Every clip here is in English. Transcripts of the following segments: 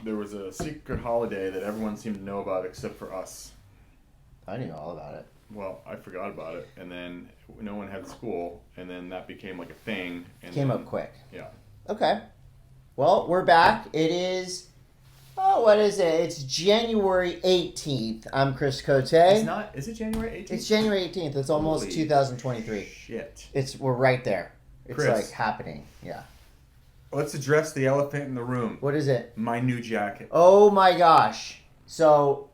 there was a secret holiday that everyone seemed to know about except for us. I knew all about it. Well, I forgot about it, and then no one had school, and then that became like a thing. And Came up quick. Yeah. Okay. Well, we're back. It is, what is it? It's January 18th. I'm Chris Coté. It's not, is it January 18th? It's January 18th. It's almost Holy 2023. Shit. We're right there. It's Chris. like happening. Yeah. Let's address the elephant in the room. What is it? My new jacket. Oh my gosh. So,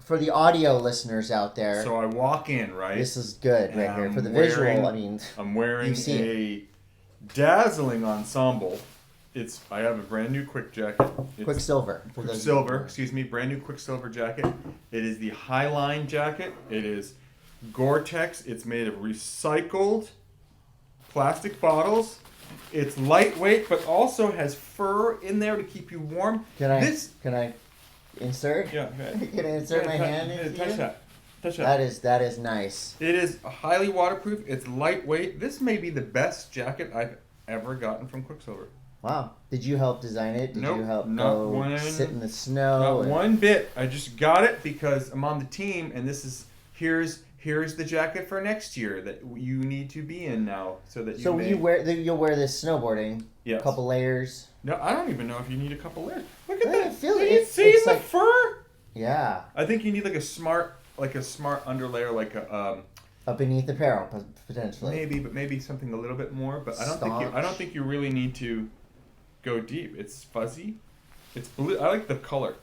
for the audio listeners out there. So I walk in, right? This is good right here. For the visual, I mean. I'm wearing a dazzling ensemble. I have a brand new Quicksilver. Brand new Quicksilver jacket. It is the Highline jacket. It is Gore-Tex. It's made of recycled plastic bottles. It's lightweight, but also has fur in there to keep you warm. Can I insert? Yeah, okay. Can I insert my hand into touch you? that. Touch that. That is nice. It is highly waterproof. It's lightweight. This may be the best jacket I've ever gotten from Quicksilver. Wow. Did you help design it? Did you help sit in the snow? Not one bit. I just got it because I'm on the team, and here's the jacket for next year that you need to be in now, so that you'll wear this snowboarding. Yes. A couple layers. No, I don't even know if you need a couple layers. Look at that. Feel you see the fur? Yeah. I think you need like a smart underlayer, like a beneath apparel potentially. Maybe something a little bit more, but I don't think you really need to go deep. It's fuzzy. It's blue. I like the color.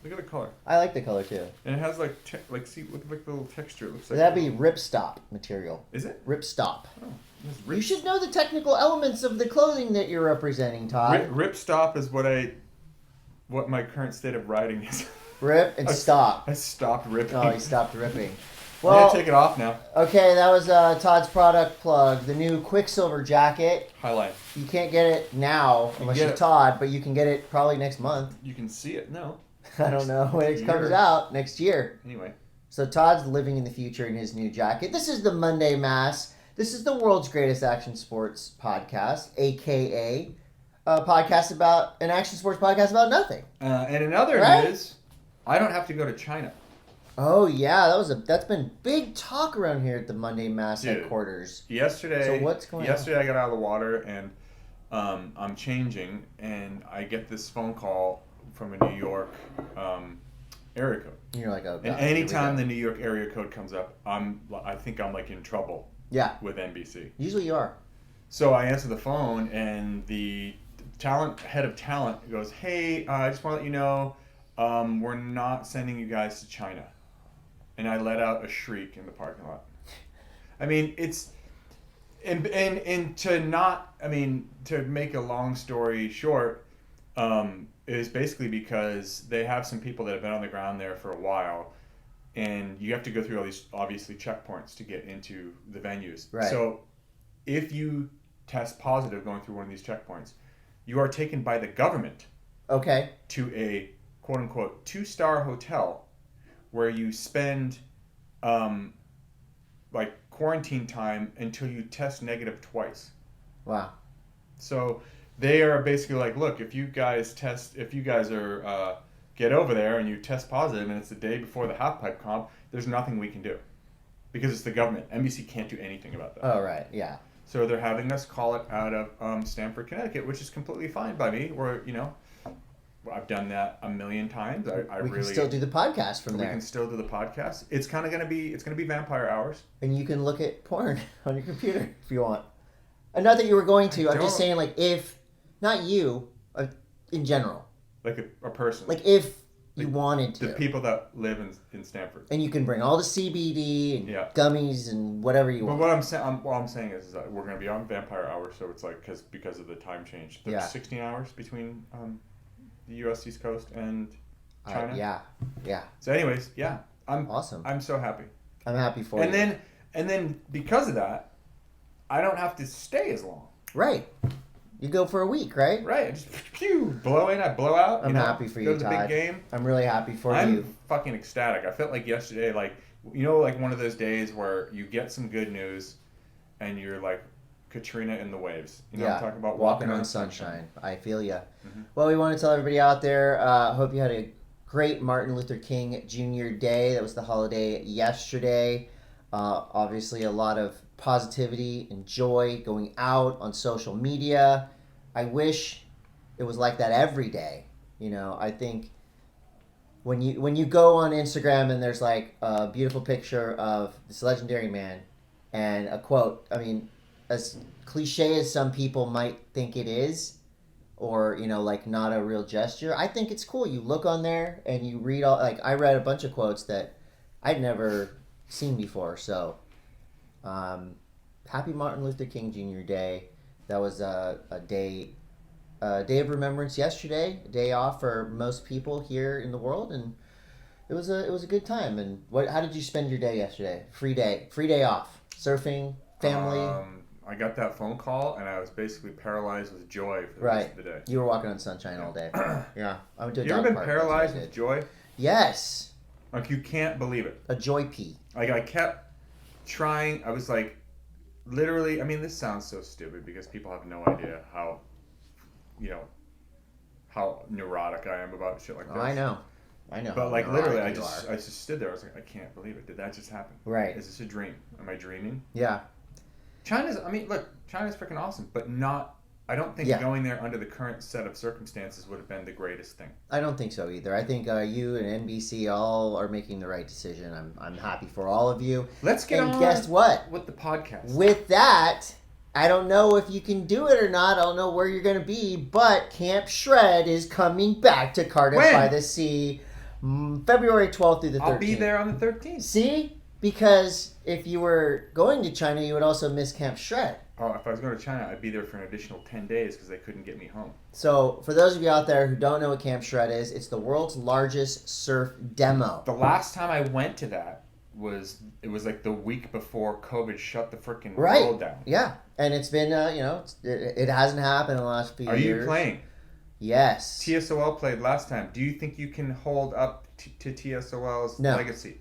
Look at the color. I like the color too. And it has look at the little texture. It looks like that'd be ripstop material. Is it? Ripstop. Oh, you should know the technical elements of the clothing that you're representing, Todd. Ripstop is what my current state of riding is. Rip and stop. I stopped ripping. Oh, he stopped ripping. Well, I'm gonna take it off now. Okay, that was Todd's product plug. The new Quicksilver jacket. Highlight. You can't get it now unless you're Todd, but you can get it probably next month. You can see it. No. I don't know when it comes out next year. Anyway. So Todd's living in the future in his new jacket. This is the Monday Mass. This is the world's greatest action sports podcast, a.k.a. an action sports podcast about nothing. And another news, I don't have to go to China. Oh yeah, that's been big talk around here at the Monday Mass headquarters. Yesterday, so what's going on? Yesterday I got out of the water and I'm changing, and I get this phone call from a New York area code. You're like, oh God. And anytime the New York area code comes up, I think I'm like in trouble. Yeah. With NBC. Usually you are. So I answer the phone, and the head of talent goes, "Hey, I just want to let you know, we're not sending you guys to China." And I let out a shriek in the parking lot. I mean, it's to make a long story short, is basically because they have some people that have been on the ground there for a while, and you have to go through all these obviously checkpoints to get into the venues. Right. So if you test positive going through one of these checkpoints, you are taken by the government to a quote unquote 2-star hotel where you spend like quarantine time until you test negative twice. Wow. So they are basically like, look, if you guys are get over there and you test positive and it's the day before the half-pipe comp, there's nothing we can do because it's the government. NBC can't do anything about that. Oh, right, yeah. So they're having us call it out of Stamford, Connecticut, which is completely fine by me. I've done that a million times. We can still do the podcast from there. We can still do the podcast. It's kind of going to be vampire hours. And you can look at porn on your computer if you want. And not that you were going to. I'm just saying, like, if, not you, in general. Like a person. Like if you wanted to. The people that live in Stamford. And you can bring all the CBD and gummies and whatever you want. But what I'm saying is that we're going to be on vampire hours, so it's like, because of the time change. There's 16 hours between the U.S. East Coast and China. Yeah. So anyways, I'm awesome. I'm so happy. I'm happy for you. And then because of that, I don't have to stay as long. Right. You go for a week, right? Right. I just blow in, I blow out. I'm happy for you, Go to the Todd. big game. I'm really happy for you. I'm fucking ecstatic. I felt like yesterday, like, like one of those days where you get some good news and you're like Katrina in the waves. You know yeah, what I'm talking about? walking on sunshine. I feel ya. Mm-hmm. Well, we want to tell everybody out there, hope you had a great Martin Luther King Jr. Day. That was the holiday yesterday. Obviously, a lot of positivity and joy going out on social media. I wish it was like that every day. You know, I think when you go on Instagram and there's like a beautiful picture of this legendary man and a quote, I mean, as cliche as some people might think it is, or, you know, like not a real gesture, I think it's cool. You look on there and you read all, like, I read a bunch of quotes that I'd never seen before. So, happy Martin Luther King Jr. Day. That was a day of remembrance yesterday, a day off for most people here in the world, and it was a good time. And how did you spend your day yesterday? Free day off, surfing, family. I got that phone call and I was basically paralyzed with joy for the Right. rest of the day. You were walking on sunshine all day. Yeah, I went to a You dog ever been park. paralyzed with joy? Yes, Like you can't believe it. a joy pea. Like I kept trying. I was like, literally. I mean, this sounds so stupid because people have no idea how, you know, how neurotic I am about shit like this. Oh, I know. But like literally, I you just stood there. I was like, I can't believe it. Did that just happen? Right. Is this a dream? Am I dreaming? Yeah. China's freaking awesome, but not. I don't think going there under the current set of circumstances would have been the greatest thing. I don't think so either. I think you and NBC all are making the right decision. I'm happy for all of you. Let's get on. And guess what? With the podcast. With that, I don't know if you can do it or not. I don't know where you're going to be, but Camp Shred is coming back to Cardiff by the Sea, February 12th through the 13th. I'll be there on the 13th. See? Because if you were going to China, you would also miss Camp Shred. Oh, if I was going to China, I'd be there for an additional 10 days because they couldn't get me home. So, for those of you out there who don't know what Camp Shred is, it's the world's largest surf demo. The last time I went to that was like the week before COVID shut the freaking world down. Yeah, and it's been, it hasn't happened in the last few years. Are you playing? Yes. TSOL played last time. Do you think you can hold up to TSOL's legacy?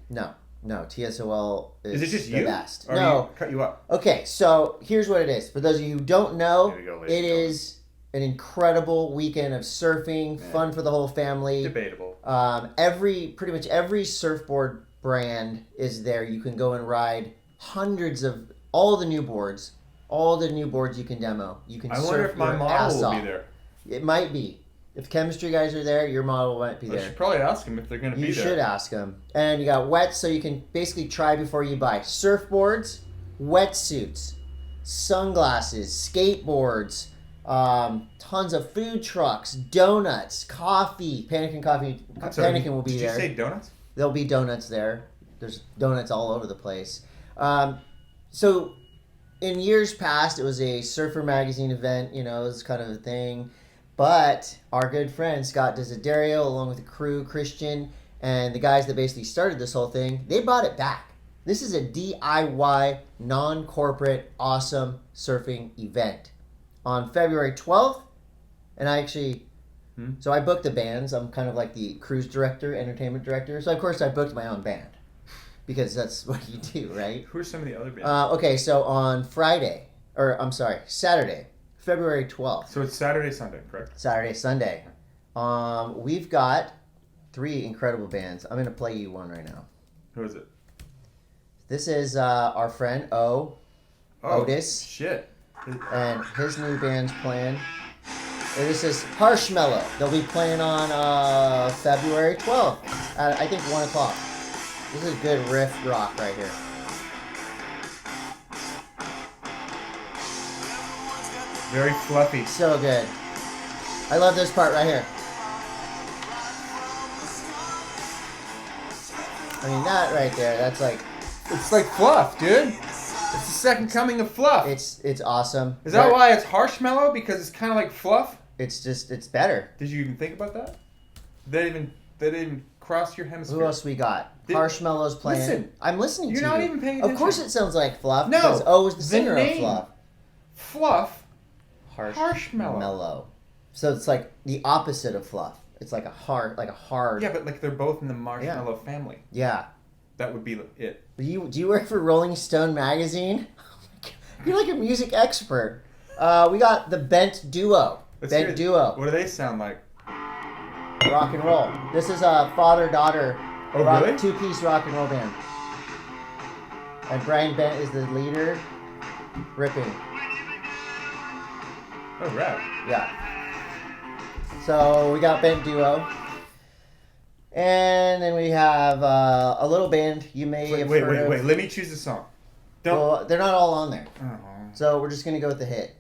No, TSOL is it just the you? best. Or no, cut you up. Okay, so here's what it is. For those of you who don't know, it is an incredible weekend of surfing, fun for the whole family. Debatable. Pretty much every surfboard brand is there. You can go and ride hundreds of all the new boards you can demo. You can. I surf wonder if my your model ass will off. be there. It might be. If chemistry guys are there, your model might be there. I should probably ask them if they're going to be there. You should ask them. And you got wets, so you can basically try before you buy. Surfboards, wetsuits, sunglasses, skateboards, tons of food trucks, donuts, coffee. Pannikin Coffee. Pannikin will be there. Did you say donuts? There'll be donuts there. There's donuts all over the place. So in years past, it was a Surfer Magazine event. You know, it was kind of a thing. But our good friend Scott Desiderio, along with the crew, Christian, and the guys that basically started this whole thing, they brought it back. This is a DIY, non-corporate, awesome surfing event on February 12th. And I actually, so I booked the bands. I'm kind of like the cruise director, entertainment director. So, of course, I booked my own band because that's what you do, right? Who are some of the other bands? Okay, so on Saturday, February 12th. So it's Saturday, Sunday, correct? Saturday, Sunday. We've got 3 incredible bands. I'm going to play you one right now. Who is it? This is our friend Otis. Shit. And his new band's playing. And this is Harshmellow. They'll be playing on February 12th at, I think, 1 o'clock. This is good riff rock right here. Very fluffy. So good. I love this part right here. I mean, that right there, that's like... It's like fluff, dude. It's the second coming of fluff. It's awesome. Is that why it's Harshmellow? Because it's kind of like fluff? It's better. Did you even think about that? They didn't even cross your hemisphere. Who else we got? Harshmellow's playing. Listen. I'm listening to you. You're not even paying attention. Of course it sounds like fluff. No. Because O is the singer name. of fluff. Fluff. Harshmellow. Mellow. So it's like the opposite of fluff. It's like a hard. Yeah, but like they're both in the marshmallow family. Yeah. That would be it. Do you work for Rolling Stone magazine? You're like a music expert. We got the Bent Duo. Bent Duo. What do they sound like? Rock and roll. This is a father-daughter really? two-piece rock and roll band. And Brian Bent is the leader. Ripping. Oh, rap. Yeah. So we got Bent Duo. And then we have a little band you may have heard of. Wait. Let me choose a song. Well, they're not all on there. Oh. So we're just going to go with the hit.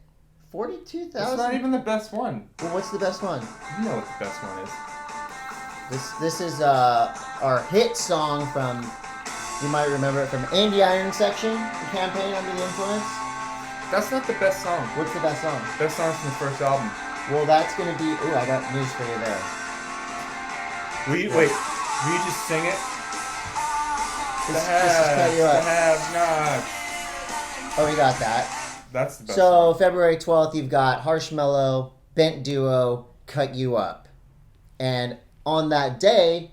42,000? That's not even the best one. Well, what's the best one? You know what the best one is. This is our hit song from, you might remember it from Andy Iron Section, the campaign Under the Influence. That's not the best song. What's the best song? Best song's from the first album. Well, that's going to be, ooh, I got news for you there. Will you just sing it? This is Cut You Up. Oh, we got that. That's the best So, song. February 12th, you've got Harshmello, Bent Duo, Cut You Up. And on that day,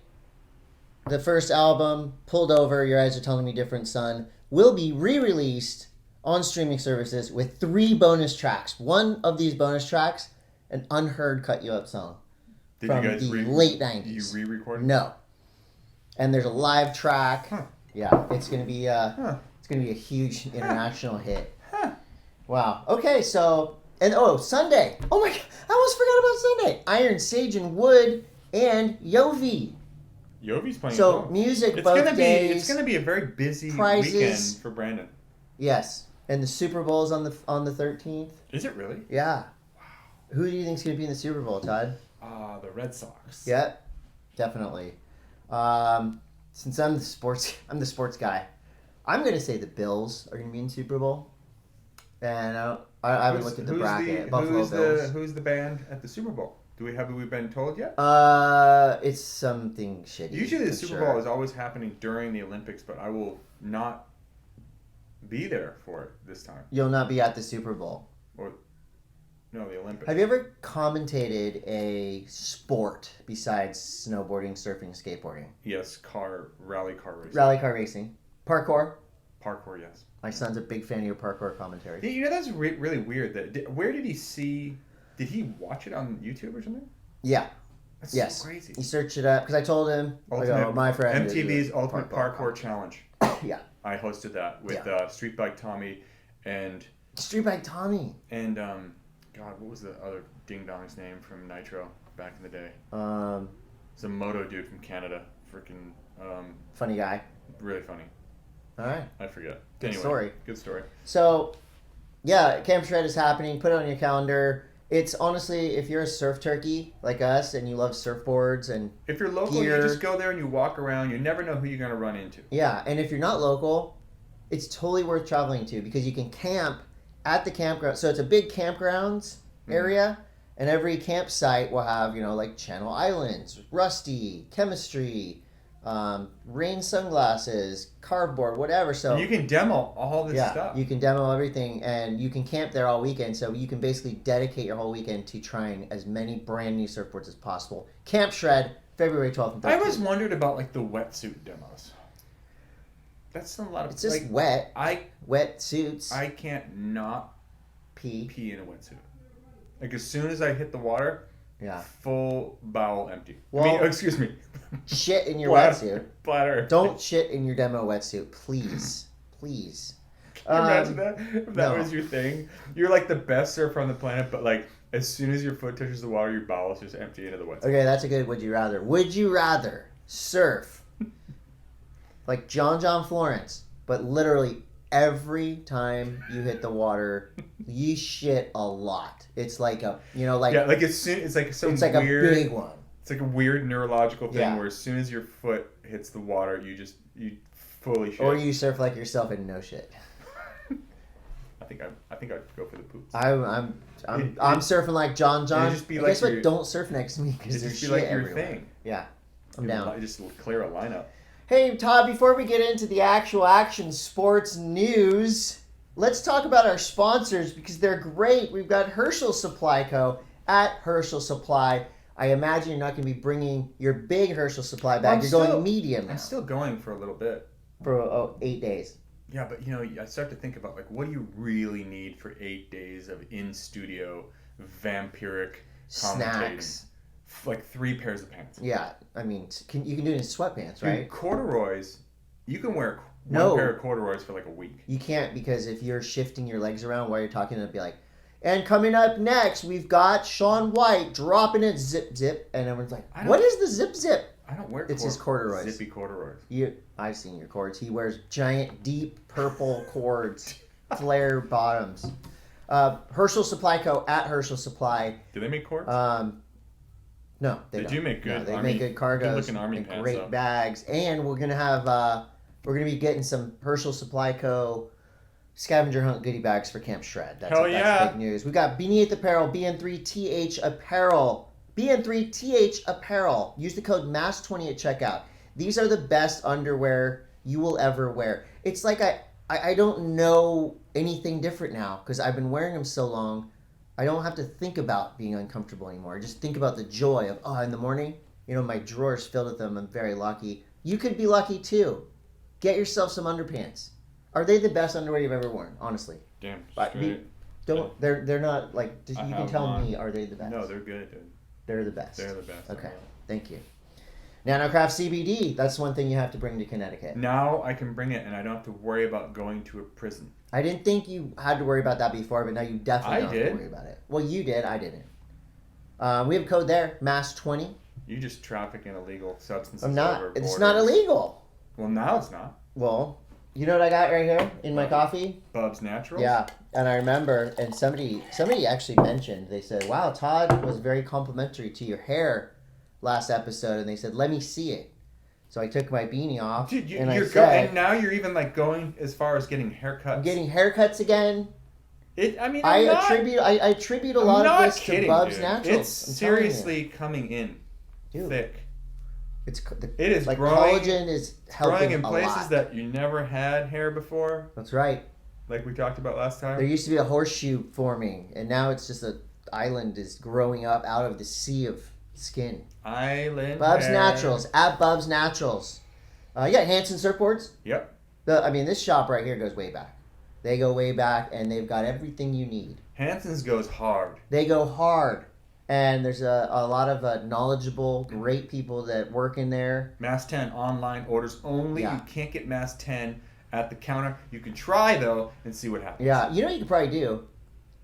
the first album, Pulled Over, Your Eyes Are Telling Me Different, Son, will be re-released on streaming services with 3 bonus tracks. One of these bonus tracks, an unheard Cut You Up song. Did from you guys the late 90s. You re-recorded? No. And there's a live track. Huh. Yeah, it's gonna be it's gonna be a huge international hit. Huh. Wow. Okay, so Sunday. Oh my god, I almost forgot about Sunday. Iron Sage and Wood and Yovi. Yovi's playing. So music it's both gonna days. It's gonna be a very busy prizes. weekend for Brandon. Yes, and the Super Bowl is on the 13th. Is it really? Yeah. Wow. Who do you think's gonna be in the Super Bowl, Todd? The Red Sox. Yeah, definitely. Since I'm the sports guy, I'm gonna say the Bills are gonna be in Super Bowl. And I haven't looked at the bracket. Buffalo Bills. Who's the band at the Super Bowl? Have we been told yet? It's something shitty. Usually the Super Bowl is always happening during the Olympics, but I will not be there for it this time. You'll not be at the Super Bowl. No, the Olympics. Have you ever commentated a sport besides snowboarding, surfing, skateboarding? Yes, rally car racing. Rally car racing. Parkour? Parkour, yes. My son's a big fan of your parkour commentary. You know, that's really weird. Where did he see... Did he watch it on YouTube or something? Yeah. That's so crazy. He searched it up, because I told him, my friend... MTV's Ultimate Parkour Challenge. Yeah. I hosted that with Street Bike Tommy and... Street Bike Tommy. And, God, what was the other ding-dong's name from Nitro back in the day? It's a moto dude from Canada. Freaking... funny guy. Really funny. All right. I forget. Good story. Good story. So, yeah, Camp Shred is happening. Put it on your calendar. It's honestly, if you're a surf turkey like us and you love surfboards and if you're local, gear, you just go there and you walk around. You never know who you're going to run into. Yeah, and if you're not local, it's totally worth traveling to because you can camp at the campground. So it's a big campgrounds area, and every campsite will have, like Channel Islands, Rusty, Chemistry, rain sunglasses, cardboard, whatever. So and you can demo all this stuff. You can demo everything, and you can camp there all weekend. So you can basically dedicate your whole weekend to trying as many brand new surfboards as possible. Camp Shred, February 12th and 13th. I always wondered about the wetsuit demos. That's a lot of. It's just wet suits. I can't not pee in a wetsuit. As soon as I hit the water. Yeah. Full bowel empty. Well, excuse me. Shit in your wetsuit. Bladder. Don't shit in your demo wetsuit, please. Please. Can you imagine that? If that was your thing. You're like the best surfer on the planet, but as soon as your foot touches the water, your bowels just empty into the wetsuit. Okay, that's a good would you rather. Would you rather surf like John Florence, but literally every time you hit the water, you shit a lot. It's like a, it's like some it's like weird, a big one. It's like a weird neurological thing where as soon as your foot hits the water, you fully shit. Or you surf like yourself and no shit. I think I'd go for the poops. I'm surfing like John. Just be guess what? Don't surf next to me because there's shit everywhere. Your thing. Yeah, I'm down. Just clear a lineup. Hey, Todd, before we get into the actual action sports news, let's talk about our sponsors because they're great. We've got Herschel Supply Co. at Herschel Supply. I imagine you're not going to be bringing your big Herschel Supply bag. You're going medium now. I'm still going for a little bit. For 8 days. Yeah, but I start to think about like, what do you really need for 8 days of in studio vampiric commentating? Snacks. Like 3 pairs of pants. Yeah, I mean, you can do it in sweatpants, right? Dude, corduroys. You can wear No. one pair of corduroys for like a week. You can't, because if you're shifting your legs around while you're talking, it'll be like, and coming up next, we've got Shaun White dropping it, zip, zip, and everyone's like, what is the zip, zip? I don't wear It's his corduroys. Zippy corduroys. I've seen your cords. He wears giant, deep purple cords, flare bottoms. Herschel Supply Co. at Herschel Supply. Do they make cords? No, they don't. do make good. No, they make good cargos, good-looking army and pants, great though. bags, and we're gonna be getting some Herschel Supply Co. scavenger hunt goodie bags for Camp Shred. That's big news. We got Beneath Apparel, BN3TH Apparel, BN3TH Apparel. Use the code MASS20 at checkout. These are the best underwear you will ever wear. It's like I don't know anything different now because I've been wearing them so long. I don't have to think about being uncomfortable anymore. I just think about the joy of, in the morning, my drawer's filled with them. I'm very lucky. You could be lucky too. Get yourself some underpants. Are they the best underwear you've ever worn? Honestly. Damn straight. They're not like, just, you can tell me, are they the best? No, they're good, dude. They're the best. They're the best. Okay, thank you. NanocraftCBD, that's one thing you have to bring to Connecticut. Now I can bring it and I don't have to worry about going to a prison. I didn't think you had to worry about that before, but now you definitely don't have to worry about it. Well, you did. I didn't. We have a code there, MASS20. You just traffic in illegal substances. I'm not. Over It's borders. not illegal. Well, now it's not. Well, you know what I got right here in my coffee? Bubs Naturals? Yeah, and I remember, and somebody actually mentioned, they said, wow, Todd was very complimentary to your hair last episode, and they said, let me see it. So I took my beanie off, Dude, and and now you're even like going as far as getting haircuts. I'm getting haircuts again. I attribute a lot of this to Bubs Naturals. It's seriously coming in thick. It is like growing. Collagen is helping growing in a places lot. that you never had hair before. That's right. Like we talked about last time. There used to be a horseshoe forming, and now it's just an island is growing up out of the sea of skin. Island Bubs hair. Naturals at Bubs Naturals. You got Hanson Surfboards. Yep. This shop right here goes way back. They go way back, and they've got everything you need. Hanson's goes hard. They go hard, and there's a lot of knowledgeable, great people that work in there. MASS10 online orders only. Yeah. You can't get MASS10 at the counter. You can try though and see what happens. Yeah, you know what you could probably do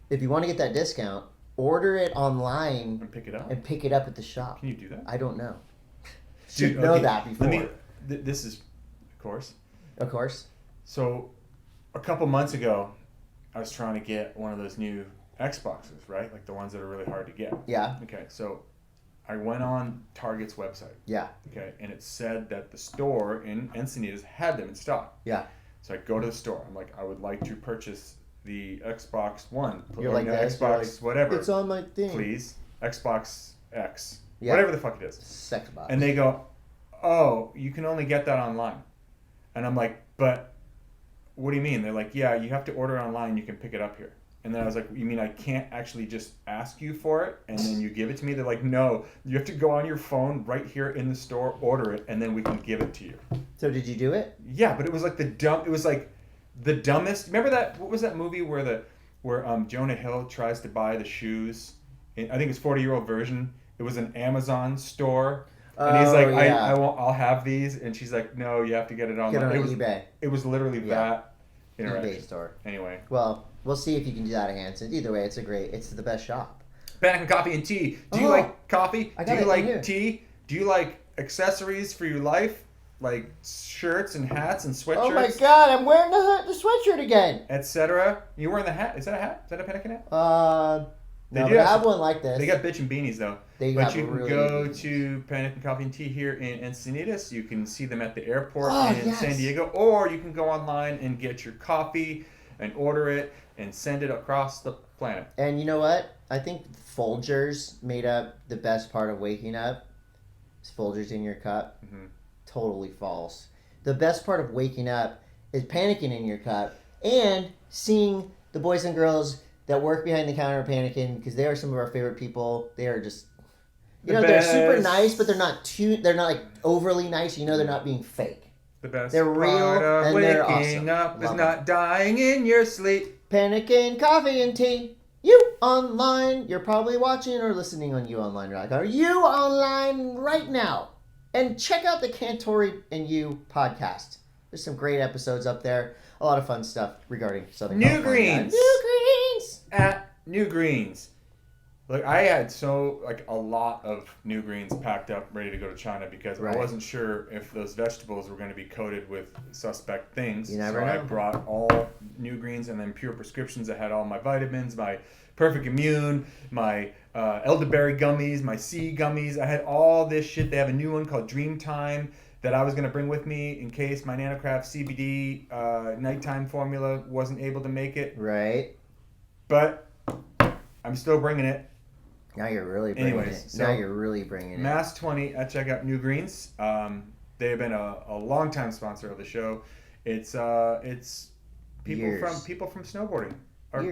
if you want to get that discount. Order it online And pick it up. and pick it up at the shop. Can you do that? I don't know. Dude, Should know that before. This is, of course. Of course. So, a couple months ago, I was trying to get one of those new Xboxes, right? Like the ones that are really hard to get. Yeah. Okay, so I went on Target's website. Yeah. Okay, and it said that the store in Encinitas had them in stock. Yeah. So I go to the store. I'm like, I would like to purchase the Xbox One. You're like this, Xbox, you're like, whatever. It's on my thing. Please. Xbox X. Yeah. Whatever the fuck it is. Sex box. And they go, oh, you can only get that online. And I'm like, but what do you mean? They're like, yeah, you have to order online. You can pick it up here. And then I was like, you mean I can't actually just ask you for it and then you give it to me? They're like, no, you have to go on your phone right here in the store, order it, and then we can give it to you. So did you do it? Yeah, but it was like the dumbest. Remember that? What was that movie where Jonah Hill tries to buy the shoes? I think it's 40-year-old version. It was an Amazon store. And he's like, yeah. I'll have these. And she's like, no, you have to get it online. Get it on eBay. It was literally that interaction. eBay store. Anyway. Well, we'll see if you can do that at Hanson. Either way, it's the best shop. Pannikin Coffee and Tea. Do you like coffee? I Do got you it like here. tea? Do you like accessories for your life? Like shirts and hats and sweatshirts? Oh my god, I'm wearing the sweatshirt again. Etc. You wearing the hat? Is that a hat? Is that a Pannikin hat? No, do but I have have one like this. They got bitch and beanies though. They but have you can really go good to Pannikin Coffee and Tea here in Encinitas. You can see them at the airport in yes. San Diego, or you can go online and get your coffee and order it and send it across the planet. And you know what? I think Folgers made up the best part of waking up. Is Folgers in your cup? Mm-hmm. Totally false. The best part of waking up is panicking in your cup and seeing the boys and girls that work behind the counter at Pannikin, because they are some of our favorite people. They are just, they're super nice, but they're not like overly nice. You know, they're not being fake. The best They're real part of and they're waking awesome. up is Love not dying in your sleep. Pannikin Coffee and Tea. You online. You're probably watching or listening on You Online. Are you online right now? And check out the Cantori and You podcast. There's some great episodes up there. A lot of fun stuff regarding Southern New California. Greens. New Greens. At New Greens. Look, I had a lot of New Greens packed up, ready to go to China because Right. I wasn't sure if those vegetables were going to be coated with suspect things. You never so know. I brought all New Greens and then Pure Prescriptions. I had all my vitamins, my Perfect Immune, my elderberry gummies, my C gummies. I had all this shit. They have a new one called Dreamtime that I was going to bring with me in case my NanocraftCBD nighttime formula wasn't able to make it. Right. But I'm still bringing it. Now you're really bringing Anyways, it. so Now you're really bringing it. MASS20 at Checkout New Greens. They have been a longtime sponsor of the show. It's people from snowboarding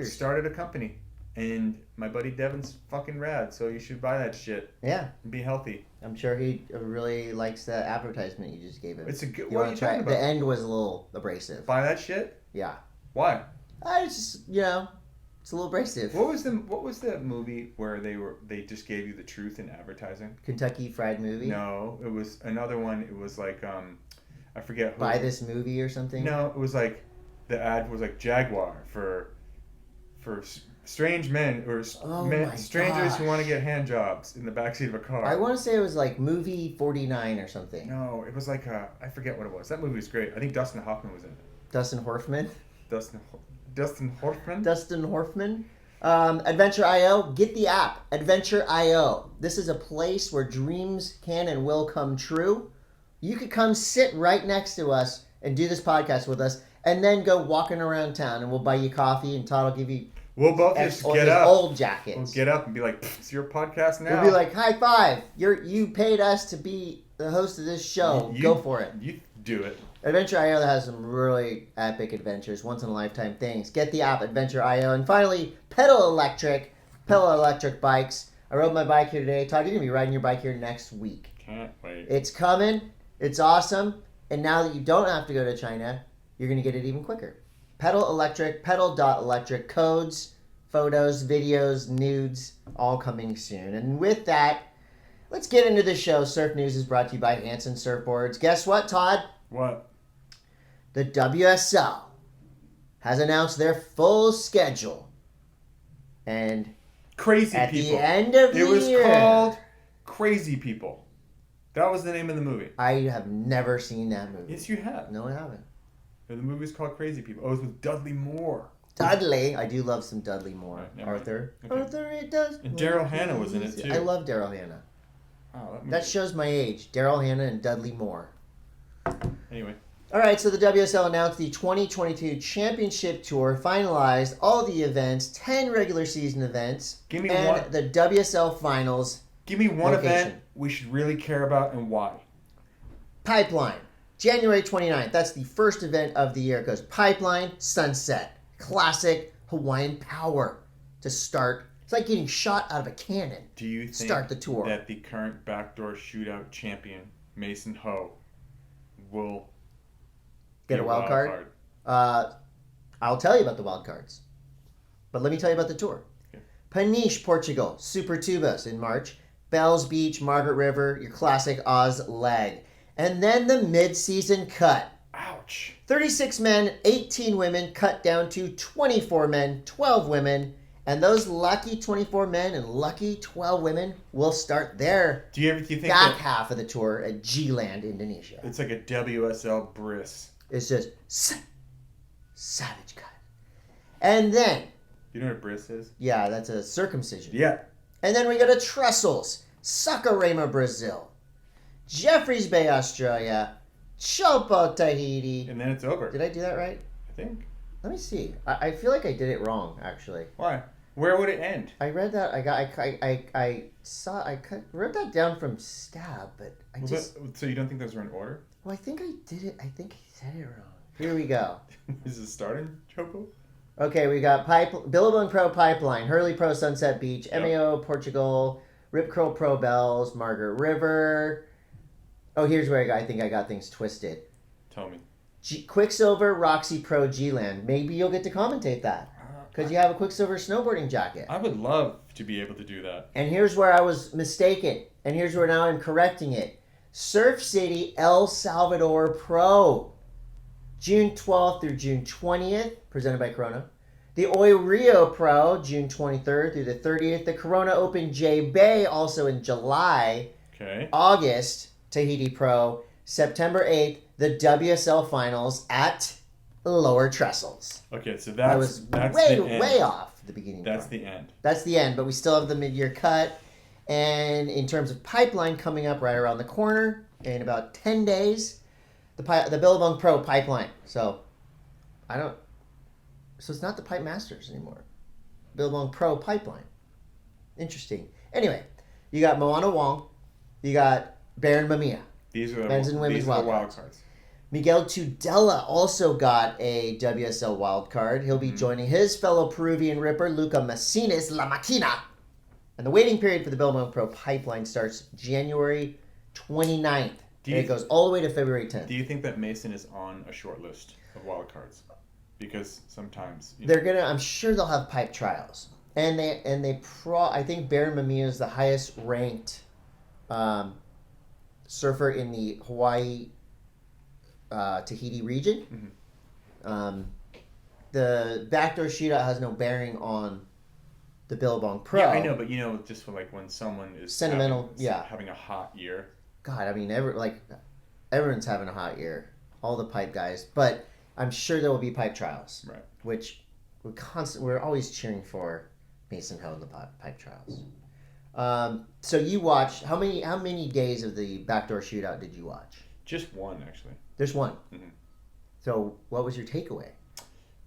started a company, and my buddy Devin's fucking rad. So you should buy that shit. Yeah. And be healthy. I'm sure he really likes the advertisement you just gave him. It's a good. You What are want you to try? talking about? The end was a little abrasive. Buy that shit. Yeah. Why? It's just it's a little abrasive. What was the movie where they just gave you the truth in advertising? Kentucky Fried Movie. No, it was another one. It was like I forget who. Buy this movie or something. No, it was like the ad was like Jaguar for strange men or strangers who want to get hand jobs in the backseat of a car. I want to say it was like Movie 49 or something. No, it was like I forget what it was. That movie was great. I think Dustin Hoffman was in it. Dustin Hoffman. Dustin Hoffman. Dustin Hoffman. Adventure.io. Get the app. Adventure.io. This is a place where dreams can and will come true. You could come sit right next to us and do this podcast with us, and then go walking around town, and we'll buy you coffee, and Todd will give you. We'll both just get up. Old jackets. We'll get up and be like, "It's your podcast now." We'll be like, "High five! You paid us to be the host of this show. Go for it." You do it. Adventure.io has some really epic adventures, once in a lifetime things. Get the app, Adventure.io. And finally, Pedal Electric bikes. I rode my bike here today. Todd, you're going to be riding your bike here next week. Can't wait. It's coming. It's awesome. And now that you don't have to go to China, you're going to get it even quicker. Pedal Electric, pedal.electric, codes, photos, videos, nudes, all coming soon. And with that, let's get into the show. Surf News is brought to you by Hanson Surfboards. Guess what, Todd? What? The WSL has announced their full schedule. And Crazy at People. the end of the year... It was called Crazy People. That was the name of the movie. I have never seen that movie. Yes, you have. No, I haven't. The movie's called Crazy People. Oh, it was with Dudley Moore. Dudley. I do love some Dudley Moore. Right, never Arthur. mind. Okay. Arthur, it does. And Daryl Hannah was in it, too. I love Daryl Hannah. Oh, That shows my age. Daryl Hannah and Dudley Moore. Anyway. All right, so the WSL announced the 2022 Championship Tour, finalized all the events, 10 regular season events, Give me and one. the WSL Finals. Give me one Location. event we should really care about and why. Pipeline, January 29th. That's the first event of the year. It goes Pipeline, Sunset, classic Hawaiian power to start. It's like getting shot out of a cannon. Do you think Start the tour. that the current Backdoor Shootout champion, Mason Ho, will Get a wild card? I'll tell you about the wild cards. But let me tell you about the tour. Okay. Peniche, Portugal, Super Tubas in March. Bells Beach, Margaret River, your classic Oz leg. And then the mid-season cut. Ouch. 36 men, 18 women, cut down to 24 men, 12 women. And those lucky 24 men and lucky 12 women will start their Do you think back that half of the tour at G-Land, Indonesia. it's like a WSL bris? It's just savage cut. And then, You know what a bris is? yeah, that's a circumcision. Yeah. And then we go to Trussels, Saquarema, Brazil, Jeffreys Bay, Australia, Chopo, Tahiti. And then it's over. Did I do that right? I think. Let me see. I feel like I did it wrong, actually. Why? Where would it end? I read that. Wrote that down from Stab, but So you don't think those are in order? Well, I think I did it. I think I said it wrong. Here we go. Is it starting, Chopo? Okay, we got Billabong Pro Pipeline, Hurley Pro Sunset Beach, Yep. MAO Portugal, Rip Curl Pro Bells, Margaret River. Oh, here's where I think I got things twisted. Tell me. Quicksilver Roxy Pro G-Land. Maybe you'll get to commentate that. Because you have a Quicksilver snowboarding jacket. I would love to be able to do that. And here's where I was mistaken. And here's where now I'm correcting it. Surf City El Salvador Pro. June 12th through June 20th. Presented by Corona. The Oi Rio Pro. June 23rd through the 30th. The Corona Open J Bay. Also in July. Okay. August. Tahiti Pro. September 8th. The WSL Finals at Lower Trestles. Okay, so that's way off at the beginning. That's the end. That's the end, but we still have the mid-year cut. And in terms of pipeline coming up right around the corner in about 10 days, the Billabong Pro pipeline. So it's not the Pipe Masters anymore. Billabong Pro pipeline. Interesting. Anyway, you got Moana Wong, you got Baron Mamiya. These are the men's and women's wild cards. Miguel Tudela also got a WSL wild card. He'll be joining his fellow Peruvian ripper, Luca Macinas La Maquina. And the waiting period for the Billabong Pro pipeline starts January 29th. And it goes all the way to February 10th. Do you think that Mason is on a short list of wild cards? Because sometimes I'm sure they'll have pipe trials. And I think Baron Mamiya is the highest ranked surfer in the Hawaii Tahiti region. The Backdoor Shootout has no bearing on the Billabong Pro. Yeah, I know, but just for like when someone is sentimental, having a hot year. God, I mean, everyone's having a hot year, all the pipe guys. But I'm sure there will be pipe trials, right? Which we're always cheering for Mason Ho in the pipe trials. So you watched how many days of the Backdoor Shootout did you watch? Just one, actually. There's one. Mm-hmm. So what was your takeaway?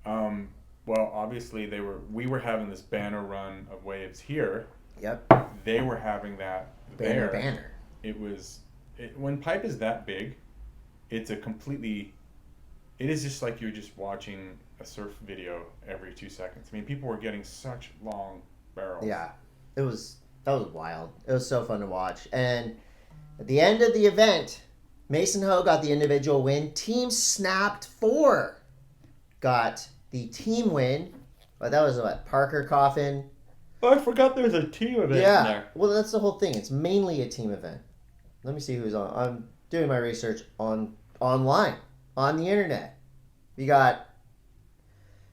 Well, obviously we were having this banner run of waves here. Yep. They were having that banner. When pipe is that big, it is just like you're just watching a surf video every 2 seconds. I mean, people were getting such long barrels. Yeah, that was wild. It was so fun to watch. And at the end of the event, Mason Ho got the individual win. Team Snapped 4 got the team win. But that was what? Parker Coffin. Oh, I forgot there was a team event in there. Well, that's the whole thing. It's mainly a team event. Let me see who's on. I'm doing my research online, on the internet. We got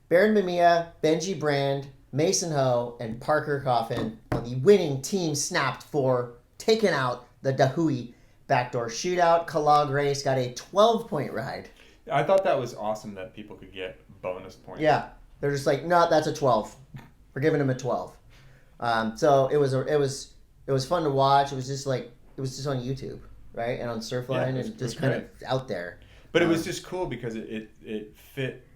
Baron Mamiya, Benji Brand, Mason Ho, and Parker Coffin on the winning Team Snapped 4, taking out the Dahui Backdoor Shootout. Kalag Race got a 12-point ride. I thought that was awesome that people could get bonus points. Yeah, they're just like, no, that's a 12. We're giving him a 12. So it was fun to watch. It was just on YouTube, right, and on Surfline, and just kind of out there. But it was just cool because it fit.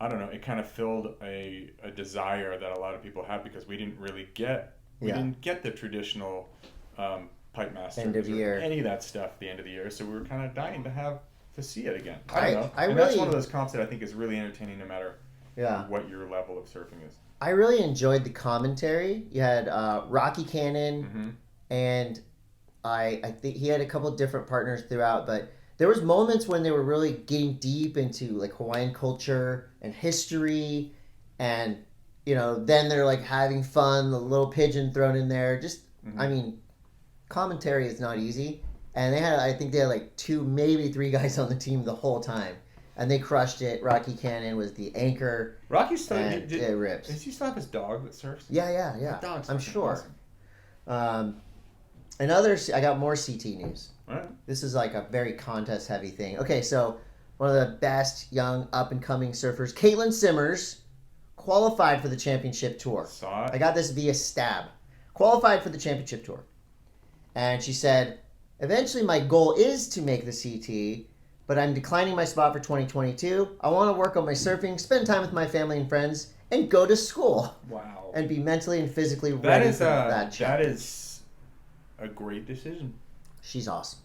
I don't know. It kind of filled a desire that a lot of people had because we didn't really get the traditional Pipe Masters end of year, any of that stuff at the end of the year. So we were kind of dying to see it again. I don't know. That's one of those comps that I think is really entertaining, no matter what your level of surfing is. I really enjoyed the commentary. You had Rocky Cannon, and I think he had a couple different partners throughout, but there was moments when they were really getting deep into like Hawaiian culture and history, and then they're like having fun, the little pigeon thrown in there. Just I mean, commentary is not easy, and I think they had like 2, maybe 3 guys on the team the whole time. And they crushed it. Rocky Cannon was the anchor. Rocky's still it rips. Does he still have his dog that surfs? Yeah. That dog's I'm sure. Awesome. I got more CT news. All right. This is like a very contest heavy thing. Okay, so one of the best young up and coming surfers, Caitlin Simmers, qualified for the championship tour. Saw it. I got this via Stab. Qualified for the championship tour. And she said, eventually my goal is to make the CT, but I'm declining my spot for 2022. I want to work on my surfing, spend time with my family and friends, and go to school. Wow. And be mentally and physically ready for that challenge. That is a great decision. She's awesome.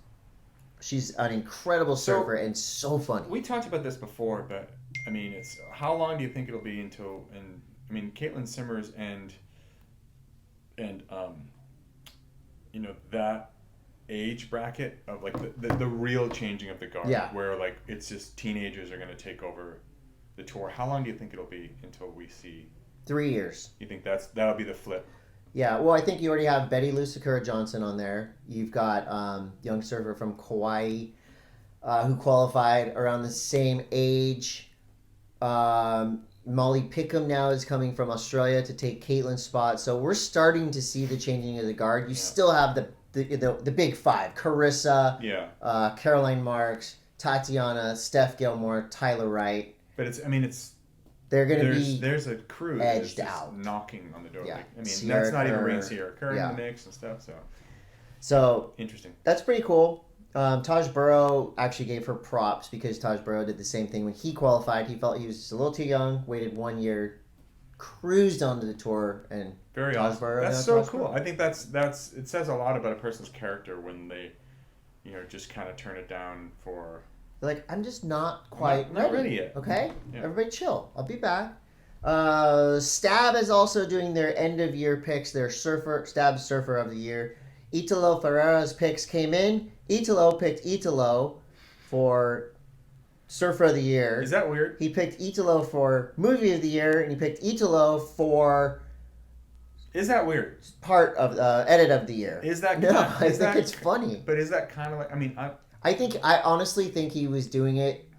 She's an incredible surfer and so funny. We talked about this before, but I mean, it's how long do you think it'll be until? And I mean, Caitlin Simmers and that age bracket of like the real changing of the guard, where like it's just teenagers are going to take over the tour. How long do you think it'll be until we see 3 years? You think that'll be the flip? Yeah, well, I think you already have Betty Lou Sakura Johnson on there. You've got young surfer from Kauai who qualified around the same age. Molly Pickham now is coming from Australia to take Caitlin's spot. So we're starting to see the changing of the guard. You still have the big five: Carissa, Caroline Marks, Tatiana, Steph Gilmore, Tyler Wright. But they're going to be there's a crew edged that's out, knocking on the door. Yeah. Like, I mean, Sierra that's not even Kerr, Rain Sierra Kerr in the mix and stuff. So interesting. That's pretty cool. Taj Burrow actually gave her props because Taj Burrow did the same thing when he qualified. He felt he was just a little too young, waited 1 year, cruised onto the tour, and very Taj awesome. Burrow. That's so cool. I think that's it says a lot about a person's character when they, just kind of turn it down for. They're like, I'm just not quite ready yet. Okay, yeah. Everybody chill. I'll be back. Stab is also doing their end of year picks. Their Stab Surfer of the Year. Italo Ferreira's picks came in. Italo picked Italo for Surfer of the Year. Is that weird? He picked Italo for Movie of the Year, and he picked Italo for. Is that weird? Part of Edit of the Year. Is that? No, I think it's funny. But is that kind of like? I mean, I honestly think he was doing it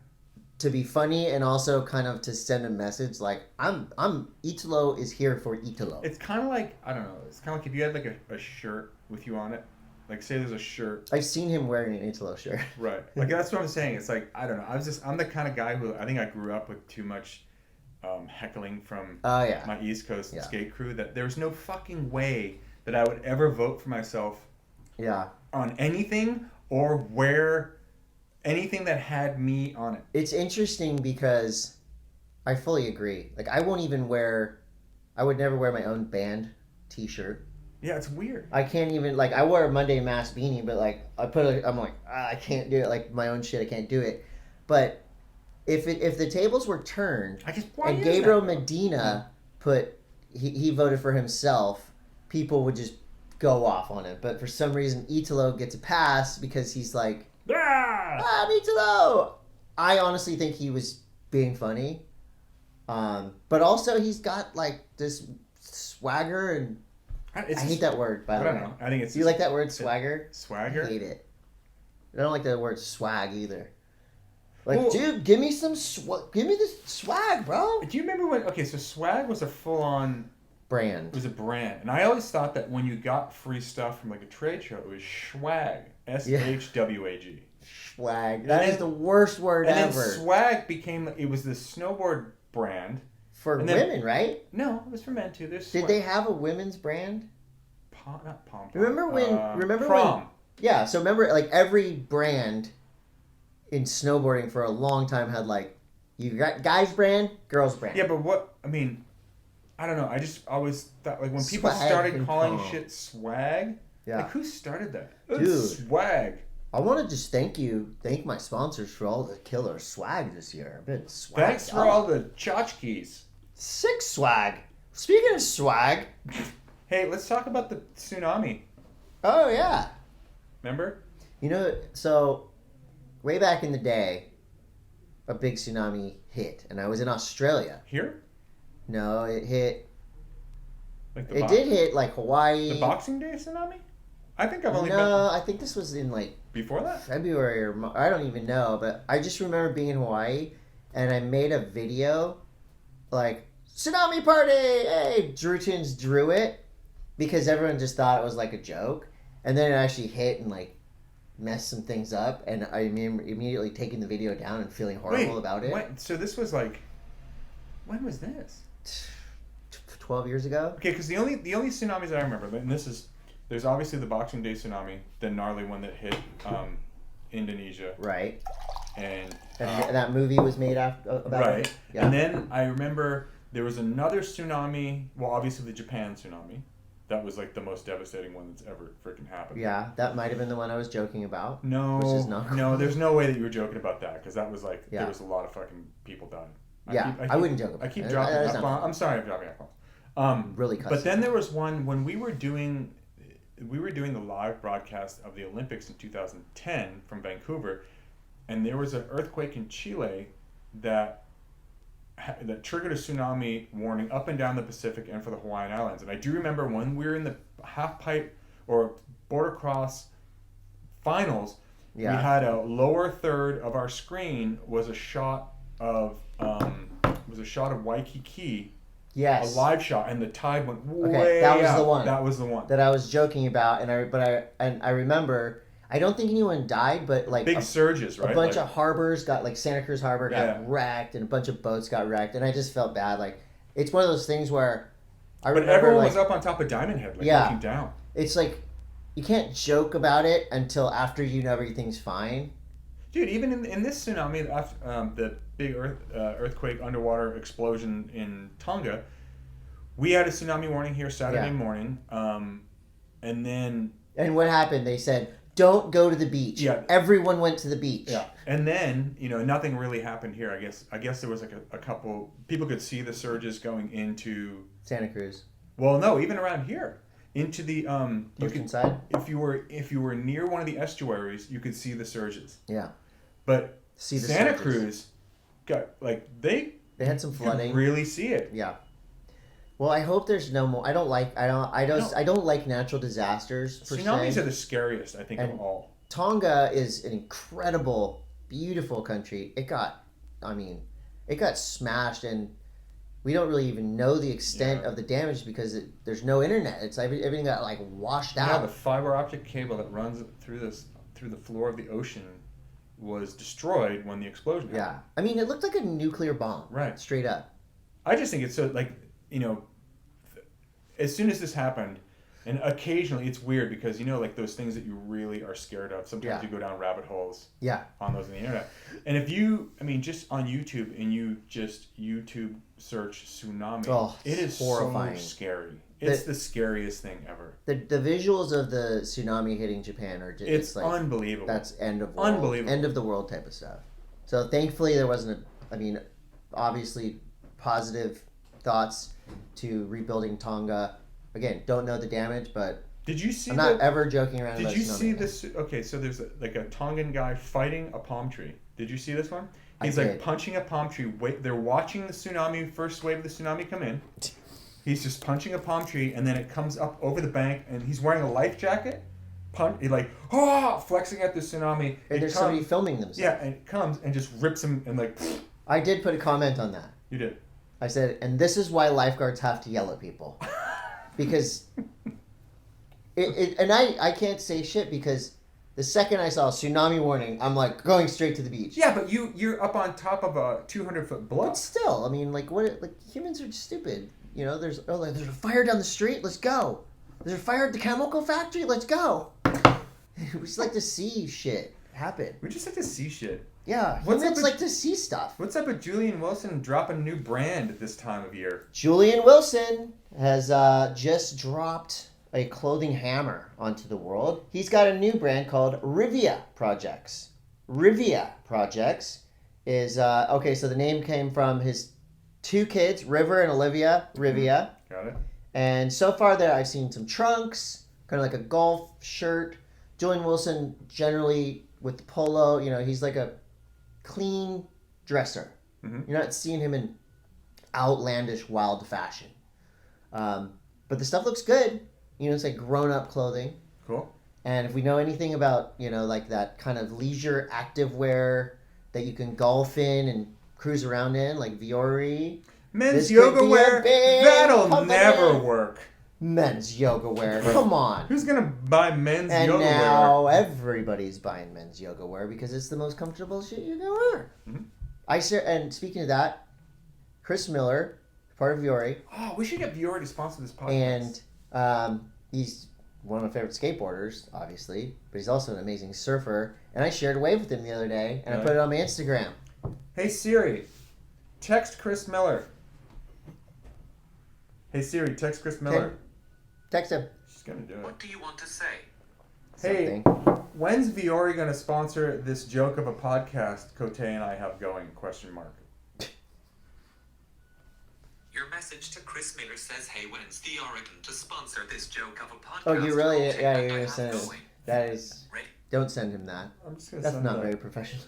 to be funny and also kind of to send a message like I'm Italo is here for Italo. It's kind of like, I don't know. It's kind of like if you had like a shirt with you on it. Like say there's a shirt. I've seen him wearing an Italo shirt. Right. Like that's what I'm saying. It's like I don't know. I'm the kind of guy who I think I grew up with too much heckling from my East Coast skate crew that there's no fucking way that I would ever vote for myself. Yeah. On anything or wear anything that had me on it. It's interesting because I fully agree. Like I would never wear my own band t-shirt. Yeah, it's weird. I can't even I wear a Monday Mass beanie, but I'm like I can't do it. Like my own shit, I can't do it. But if the tables were turned and Gabriel Medina he voted for himself, people would just go off on it. But for some reason, Italo gets a pass because he's like, I'm Italo. I honestly think he was being funny. But also he's got this swagger and I hate that word, by the way. I don't know. I think it's. Do you like that word, swagger? Swagger? I hate it. I don't like the word swag either. Dude, give me this swag, bro. Do you remember when? Okay, so swag was a full-on brand. It was a brand, and I always thought that when you got free stuff from a trade show, it was swag. SHWAG. Swag. That is the worst word ever. And then swag became. It was the snowboard brand. For women, right? No, it was for men too. Did they have a women's brand? Not pom. Remember when? Prom. Yeah. So remember, every brand in snowboarding for a long time had you got guys brand, girls brand. Yeah, but what I mean, I don't know. I just always thought when people started calling shit swag. Yeah. Who started that? Dude, swag. I want to just thank my sponsors for all the killer swag this year. I've been swag. Thanks for all the tchotchkes. Sick swag. Speaking of swag. Hey, let's talk about the tsunami. Oh, yeah. Remember? So way back in the day, a big tsunami hit, and I was in Australia. Here? No, it hit. It did hit Hawaii. The Boxing Day tsunami? I think I've only been. No, I think this was in before that? February or I don't even know, but I just remember being in Hawaii, and I made a video, tsunami party. Hey, Drew Tunes drew it because everyone just thought it was a joke, and then it actually hit and messed some things up, and I remember immediately taking the video down and feeling horrible about it. So this was when was this? 12 years ago. Okay, because the only tsunamis I remember, and there's obviously the Boxing Day tsunami, the gnarly one that hit Indonesia. Right. And that movie was made about right. It. Yeah. And then I remember there was another tsunami. Well, obviously the Japan tsunami. That was the most devastating one that's ever freaking happened. Yeah, that might have been the one I was joking about. No, which is not cool. No, there's no way that you were joking about that because that was there was a lot of fucking people dying. I wouldn't joke about I keep dropping F-bombs. I'm sorry, I'm dropping F-bombs. Really cussing. But then there was one when we were doing we were doing the live broadcast of the Olympics in 2010 from Vancouver, and there was an earthquake in Chile that triggered a tsunami warning up and down the Pacific and for the Hawaiian Islands. And I do remember when we were in the half pipe or border cross finals, we had a lower third of our screen was a shot of Waikiki. Yes. A live shot, and the tide went way that was out. the one. That was the one that I was joking about, and I remember. I don't think anyone died, but like big surges, right? A bunch of harbors got, like Santa Cruz Harbor got wrecked, and a bunch of boats got wrecked, and I just felt bad. Like, it's one of those things where But everyone was up on top of Diamond Head, looking down. It's like you can't joke about it until after you know everything's fine. Dude, even in this tsunami, the big earthquake underwater explosion in Tonga, we had a tsunami warning here Saturday morning, and then. And what happened? They said, don't go to the beach. Yeah. Everyone went to the beach. Yeah. And then, nothing really happened here. I guess there was like a couple people could see the surges going into Santa Cruz. Well, no, even around here. Into the ocean side? If you were near one of the estuaries, you could see the surges. Yeah. But Santa Cruz got they had some flooding. You could really see it. Yeah. Well, I hope there's no more. I don't like natural disasters per se. Tsunamis are the scariest, I think, of all. Tonga is an incredible, beautiful country. It got smashed, and we don't really even know the extent of the damage because there's no internet. It's everything got washed out. Yeah, the fiber optic cable that runs through the floor of the ocean was destroyed when the explosion happened. Yeah, I mean, it looked like a nuclear bomb. Right. Straight up. I just think it's so as soon as this happened, and occasionally it's weird because those things that you really are scared of. Sometimes you go down rabbit holes. Yeah. On those on the internet, and if you, just on YouTube and you just YouTube search tsunami, it is horrifying. So scary. It's the scariest thing ever. The visuals of the tsunami hitting Japan are just it's unbelievable. That's end of world, unbelievable, end of the world type of stuff. So thankfully there wasn't obviously positive thoughts to rebuilding Tonga. Again, don't know the damage, but did you see? I'm not ever joking around. Did you see this? Okay, so there's a Tongan guy fighting a palm tree. Did you see this one? He's punching a palm tree. They're watching the tsunami, first wave of the tsunami come in. He's just punching a palm tree, and then it comes up over the bank, and he's wearing a life jacket. Flexing at the tsunami. And there's somebody filming themselves. Yeah, and it comes and just rips him and I did put a comment on that. You did. I said, and this is why lifeguards have to yell at people. Because I can't say shit because the second I saw a tsunami warning, I'm going straight to the beach. Yeah, but you're up on top of a 200-foot bluff. But still, humans are stupid. There's a fire down the street, let's go. There's a fire at the chemical factory, let's go. We just like to see shit happen. We just like to see shit. Yeah, humans like to see stuff. What's up with Julian Wilson dropping a new brand at this time of year? Julian Wilson has just dropped a clothing hammer onto the world. He's got a new brand called Rivia Projects. Rivia Projects is, so the name came from his two kids, River and Olivia Rivia. Got it. And so far there, I've seen some trunks, kind of like a golf shirt. Julian Wilson, generally with the polo, he's like a clean dresser. Mm-hmm. You're not seeing him in outlandish, wild fashion. But the stuff looks good. It's like grown-up clothing. Cool. And if we know anything about, that kind of leisure activewear that you can golf in and cruise around in, like Viore. Men's yoga wear, that'll never work. Men's yoga wear, come on. Who's going to buy men's yoga wear? And now everybody's buying men's yoga wear because it's the most comfortable shit you can wear. Mm-hmm. And speaking of that, Chris Miller, part of Viore. Oh, we should get Viore to sponsor this podcast. And he's one of my favorite skateboarders, obviously, but he's also an amazing surfer. And I shared a wave with him the other day, and I put it on my Instagram. Hey Siri, text Chris Miller. Hey Siri, text Chris Miller. Okay. Text him. She's gonna do it. What do you want to say? Hey, when's Viore gonna sponsor this joke of a podcast Coté and I have going? ? Your message message to Chris Miller says, hey, when's the Oregon to sponsor this joke of a podcast? Oh, you really? Project Yeah, that you're I gonna have send it. going. That is. Ready? Don't send him that. I'm just gonna That's send not that. very professional.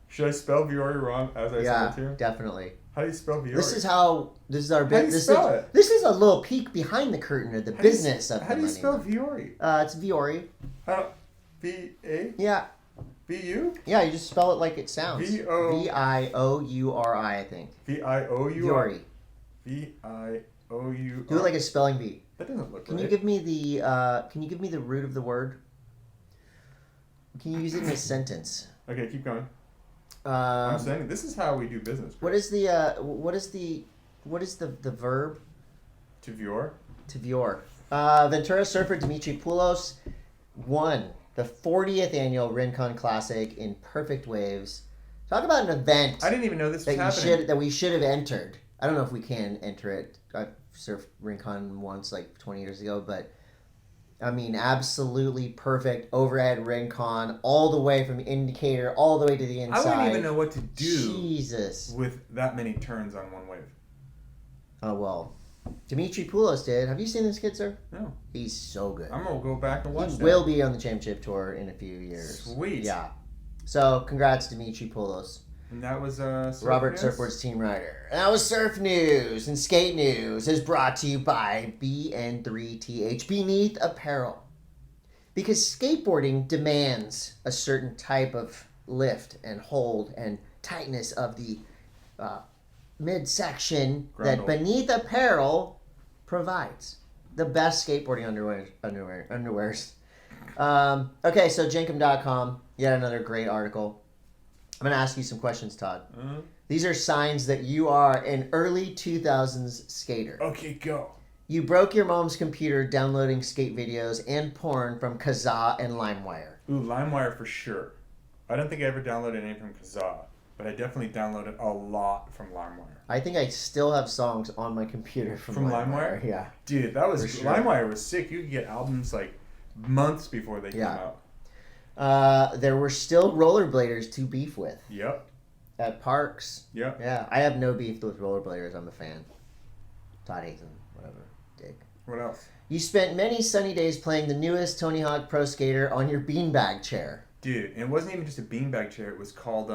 Should I spell Viore wrong as I Yeah, send it to you? definitely. How do you spell Viore? This is our How do you spell it? This is a little peek behind the curtain of the business of the How do you money. spell Viore? It's Viore. V-A? Yeah. V-U? Yeah, you just spell it like it sounds. V-O- V-I-O-U-R-I, I think. V-I-O-U-R? Viore. V-I-O-U-R? Do it like a spelling bee. That doesn't look Can right. you give me the root of the word? Can you use it in a sentence? Okay, keep going. I'm saying this is how we do business. What is the verb? To Viore? To Viore. Ventura surfer Dimitri Poulos won the 40th annual Rincon Classic in perfect waves. Talk about an event I didn't even know this was happening. that we should have entered. I don't know if we can enter it. I surfed Rincon once, like 20 years ago, but I mean, absolutely perfect overhead Rincon, all the way from indicator all the way to the inside. I wouldn't even know what to do Jesus. with that many turns on one wave. Oh, well. Dimitri Poulos did. Have you seen this kid, sir? No. He's so good. I'm going to go back and watch He that. will be on the championship tour in a few years. Sweet. Yeah. So, congrats, Dimitri Poulos. And that was Robert Surfboards team rider. And that was Surf News. And Skate News is brought to you by BN3TH, Beneath Apparel. Because skateboarding demands a certain type of lift and hold and tightness of the midsection that Beneath Apparel provides. The best skateboarding underwears. Okay, so Jenkem.com, yet another great article. I'm going to ask you some questions, Todd. Uh-huh. These are signs that you are an early 2000s skater. Okay, go. You broke your mom's computer downloading skate videos and porn from Kazaa and LimeWire. Ooh, LimeWire for sure. I don't think I ever downloaded any from Kazaa, but I definitely downloaded a lot from LimeWire. I think I still have songs on my computer from LimeWire. Yeah. Dude, that was... For sure. LimeWire was sick. You could get albums like months before they came out. There were still rollerbladers to beef with. Yep. At parks. Yep. Yeah, I have no beef with rollerbladers. I'm a fan. Todd hates them. Whatever. Dig. What else? You spent many sunny days playing the newest Tony Hawk Pro Skater on your beanbag chair. Dude, and it wasn't even just a beanbag chair. It was called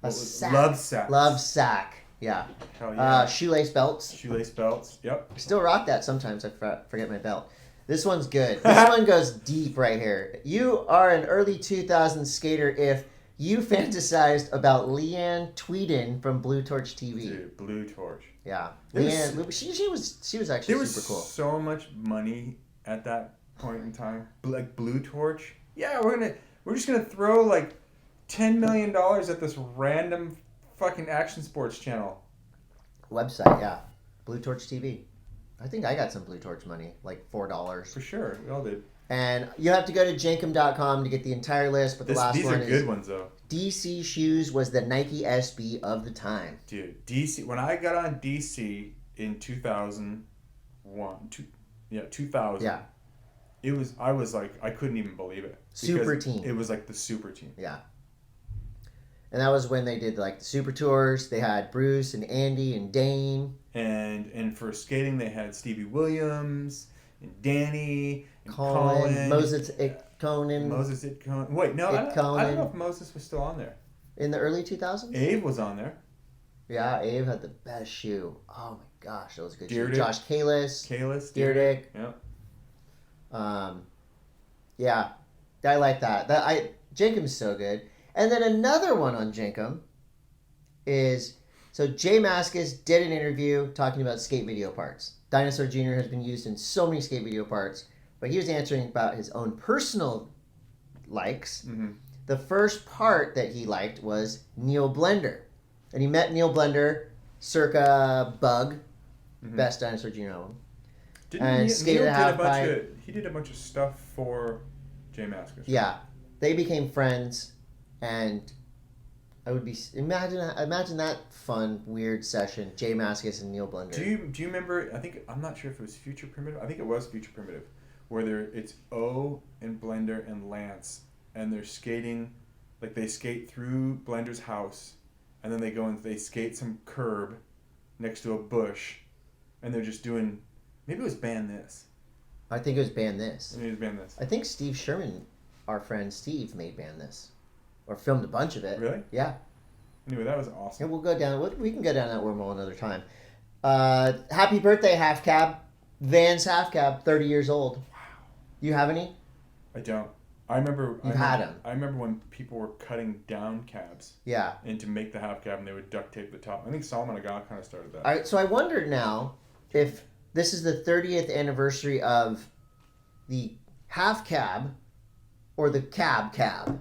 Sack. Love Sack. Love Sack. Yeah. Hell yeah. Shoelace belts. Shoelace belts. Yep. I still rock that sometimes. I forget my belt. This one's good. This one goes deep right here. You are an early 2000s skater if you fantasized about Leanne Tweeden from Blue Torch TV. Dude, Blue Torch. Yeah. Leanne, she was actually super cool. So much money at that point in time. Like Blue Torch. Yeah, we're just gonna throw like $10 million at this random fucking action sports channel. Website, yeah. Blue Torch TV. I think I got some Blue Torch money, like $4. For sure, we all did. And you have to go to Jenkem.com to get the entire list, but the last these one are good ones though. DC Shoes was the Nike SB of the time. Dude, DC. When I got on DC in 2001, 2000. Yeah. I was like, I couldn't even believe it. Super team. It was like the super team. Yeah. And that was when they did like the super tours. They had Bruce and Andy and Dane. And for skating, they had Stevie Williams and Danny and Colin. Moses Itkonen. Moses Itkonen. Wait, no, I don't know if Moses was still on there. In the early 2000s? Abe was on there. Yeah, Abe had the best shoe. Oh my gosh, that was a good Deerdick. shoe. Josh Kalis. Deerdick. Yeah. Yeah, I like that. Jenkem's so good. And then another one on Jenkem is, so Jay Mascis did an interview talking about skate video parts. Dinosaur Jr. has been used in so many skate video parts, but he was answering about his own personal likes. Mm-hmm. The first part that he liked was Neil Blender. And he met Neil Blender circa Bug, best Dinosaur Jr. album. Neil did a bunch of stuff for Jay Mascis. Yeah. They became friends, and I would be imagine that fun, weird session, Jay Mascis and Neil Blender. Do you remember, I'm not sure if it was Future Primitive. I think it was Future Primitive, where it's O and Blender and Lance, and they're skating, like they skate through Blender's house, and then they go and they skate some curb next to a bush, and they're just doing. Maybe it was Ban This. I think it was Ban This. Maybe it was Ban This. I think Steve Sherman, our friend Steve, made Ban This, or filmed a bunch of it. Really? Yeah. Anyway, that was awesome. Yeah, we'll go down. We can go down that wormhole another time. Happy birthday, Half Cab. Vans Half Cab, 30 years old. Wow. You have any? I don't. I remember. You've had them. I remember when people were cutting down cabs. Yeah. And to make the half cab, and they would duct tape the top. I think Solomon Agah kind of started that. All right. So I wonder now if this is the 30th anniversary of the Half Cab or the Cab.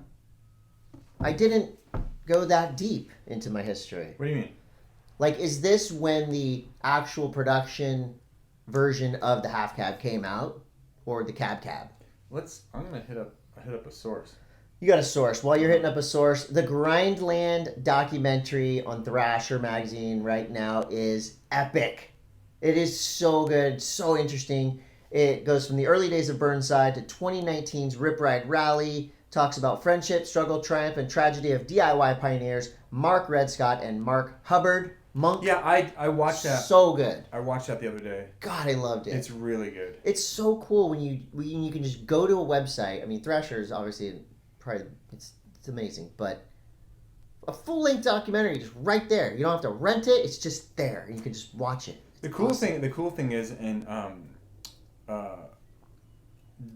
I didn't go that deep into my history. What do you mean? Like, is this when the actual production version of the Half Cab came out, or the Cab? I'm gonna hit up a source. You got a source. While you're hitting up a source, the Grindland documentary on Thrasher magazine right now is epic. It is so good, so interesting. It goes from the early days of Burnside to 2019's Rip Ride Rally. Talks about friendship, struggle, triumph, and tragedy of DIY pioneers Mark Redscott and Mark Hubbard. Monk. Yeah, I watched that. So good. I watched that the other day. God, I loved it. It's really good. It's so cool when you can just go to a website. I mean, Thrasher is obviously probably it's amazing, but a full-length documentary just right there. You don't have to rent it. It's just there. You can just watch it. The cool thing is, and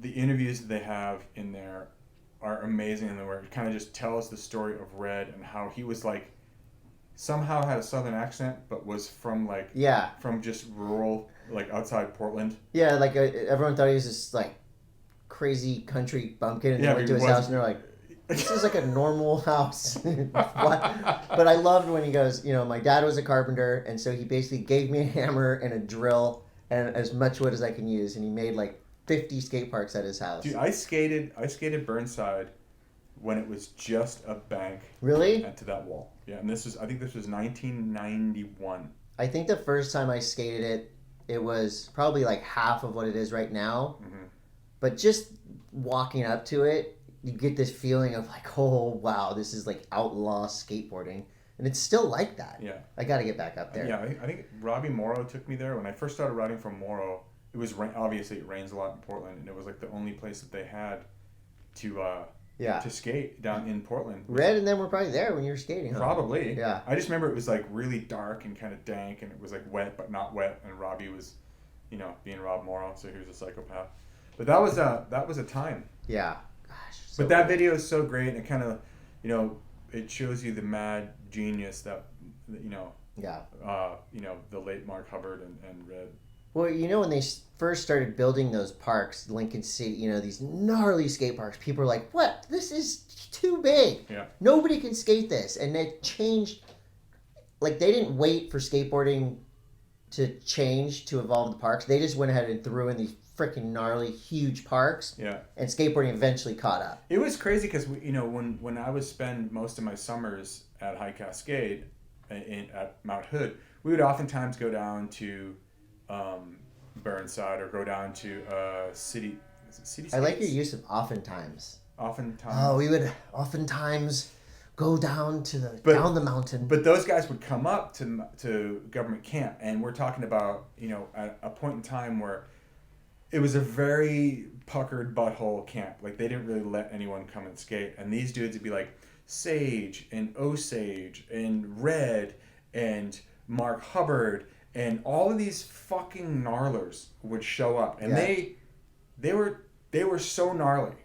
the interviews that they have in there are amazing, and where it kind of just tells the story of Red and how he was like somehow had a southern accent, but was from from just rural, like outside Portland. Yeah, like everyone thought he was this like crazy country bumpkin, and they went to his house and they're like, this is like a normal house. What? But I loved when he goes, my dad was a carpenter, and so he basically gave me a hammer and a drill and as much wood as I can use, and he made like 50 skate parks at his house. Dude, I skated Burnside when it was just a bank. Really? To that wall. Yeah, and I think this was 1991. I think the first time I skated it was probably like half of what it is right now. Mm-hmm. But just walking up to it, you get this feeling of like, oh wow, this is like outlaw skateboarding, and it's still like that. Yeah. I got to get back up there. Yeah, I think Robbie Morrow took me there when I first started riding from Morrow. It was obviously it rains a lot in Portland, and it was like the only place that they had to skate down in Portland. Red and them were probably there when you were skating, huh? Probably. Yeah. I just remember it was like really dark and kind of dank, and it was like wet but not wet, and Robbie was, being Rob Morrow, so he was a psychopath. But that was a time. Yeah. Gosh. So but that video is so great, and it kind of, it shows you the mad genius that, Yeah. The late Mark Hubbard and Red. Well, when they first started building those parks, Lincoln City, these gnarly skate parks, people were like, what? This is too big. Yeah. Nobody can skate this. And it changed. Like, they didn't wait for skateboarding to change, to evolve the parks. They just went ahead and threw in these freaking gnarly, huge parks. Yeah. And skateboarding eventually caught up. It was crazy because, when I would spend most of my summers at High Cascade at Mount Hood, we would oftentimes go down to Burnside or go down to City States? I like your use of oftentimes. Oftentimes. Oh, we would oftentimes go down to down the mountain. But those guys would come up to government camp, and we're talking about, at a point in time where it was a very puckered butthole camp. Like, they didn't really let anyone come and skate. And these dudes would be like Sage and Osage and Red and Mark Hubbard, and all of these fucking gnarlers would show up, and they were so gnarly.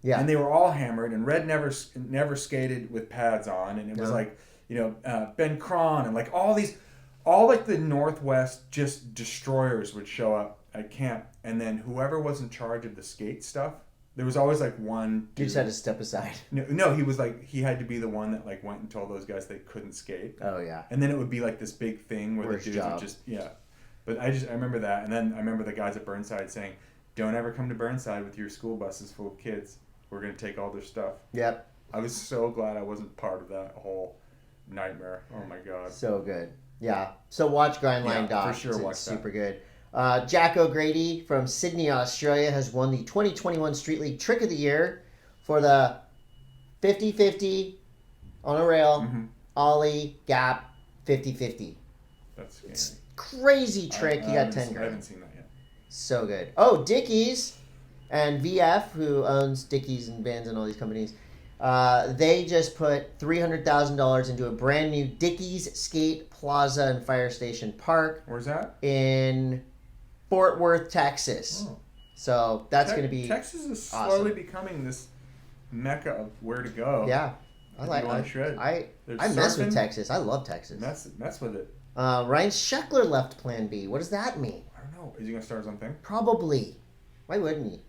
Yeah. And they were all hammered, and Red never skated with pads on, and it was like, Ben Cron and like all the Northwest just destroyers would show up at camp, and then whoever was in charge of the skate stuff, there was always like one dude. You just had to step aside. No, he had to be the one that like went and told those guys they couldn't skate. Oh yeah. And then it would be like this big thing where the dudes would just But I remember that, and then I remember the guys at Burnside saying, "Don't ever come to Burnside with your school buses full of kids. We're gonna take all their stuff." Yep. I was so glad I wasn't part of that whole nightmare. Oh my god. So good. Yeah. So watch Grindland Doc. For sure, watch that. Super good. Jack O'Grady from Sydney, Australia has won the 2021 Street League Trick of the Year for the 50-50 on a rail ollie, gap, 50-50. That's scary. It's crazy trick. You got 10 I grand. haven't seen that yet. So good. Oh, Dickies and VF, who owns Dickies and Vans and all these companies, they just put $300,000 into a brand new Dickies Skate Plaza and Fire Station Park. Where's that? In Fort Worth, Texas. Oh. So that's going to be Texas is slowly awesome. becoming this mecca of where to go. Yeah. I mess with Texas. I love Texas. Mess with it. Ryan Sheckler left Plan B. What does that mean? I don't know. Is he gonna start his own thing? Probably. Why wouldn't he?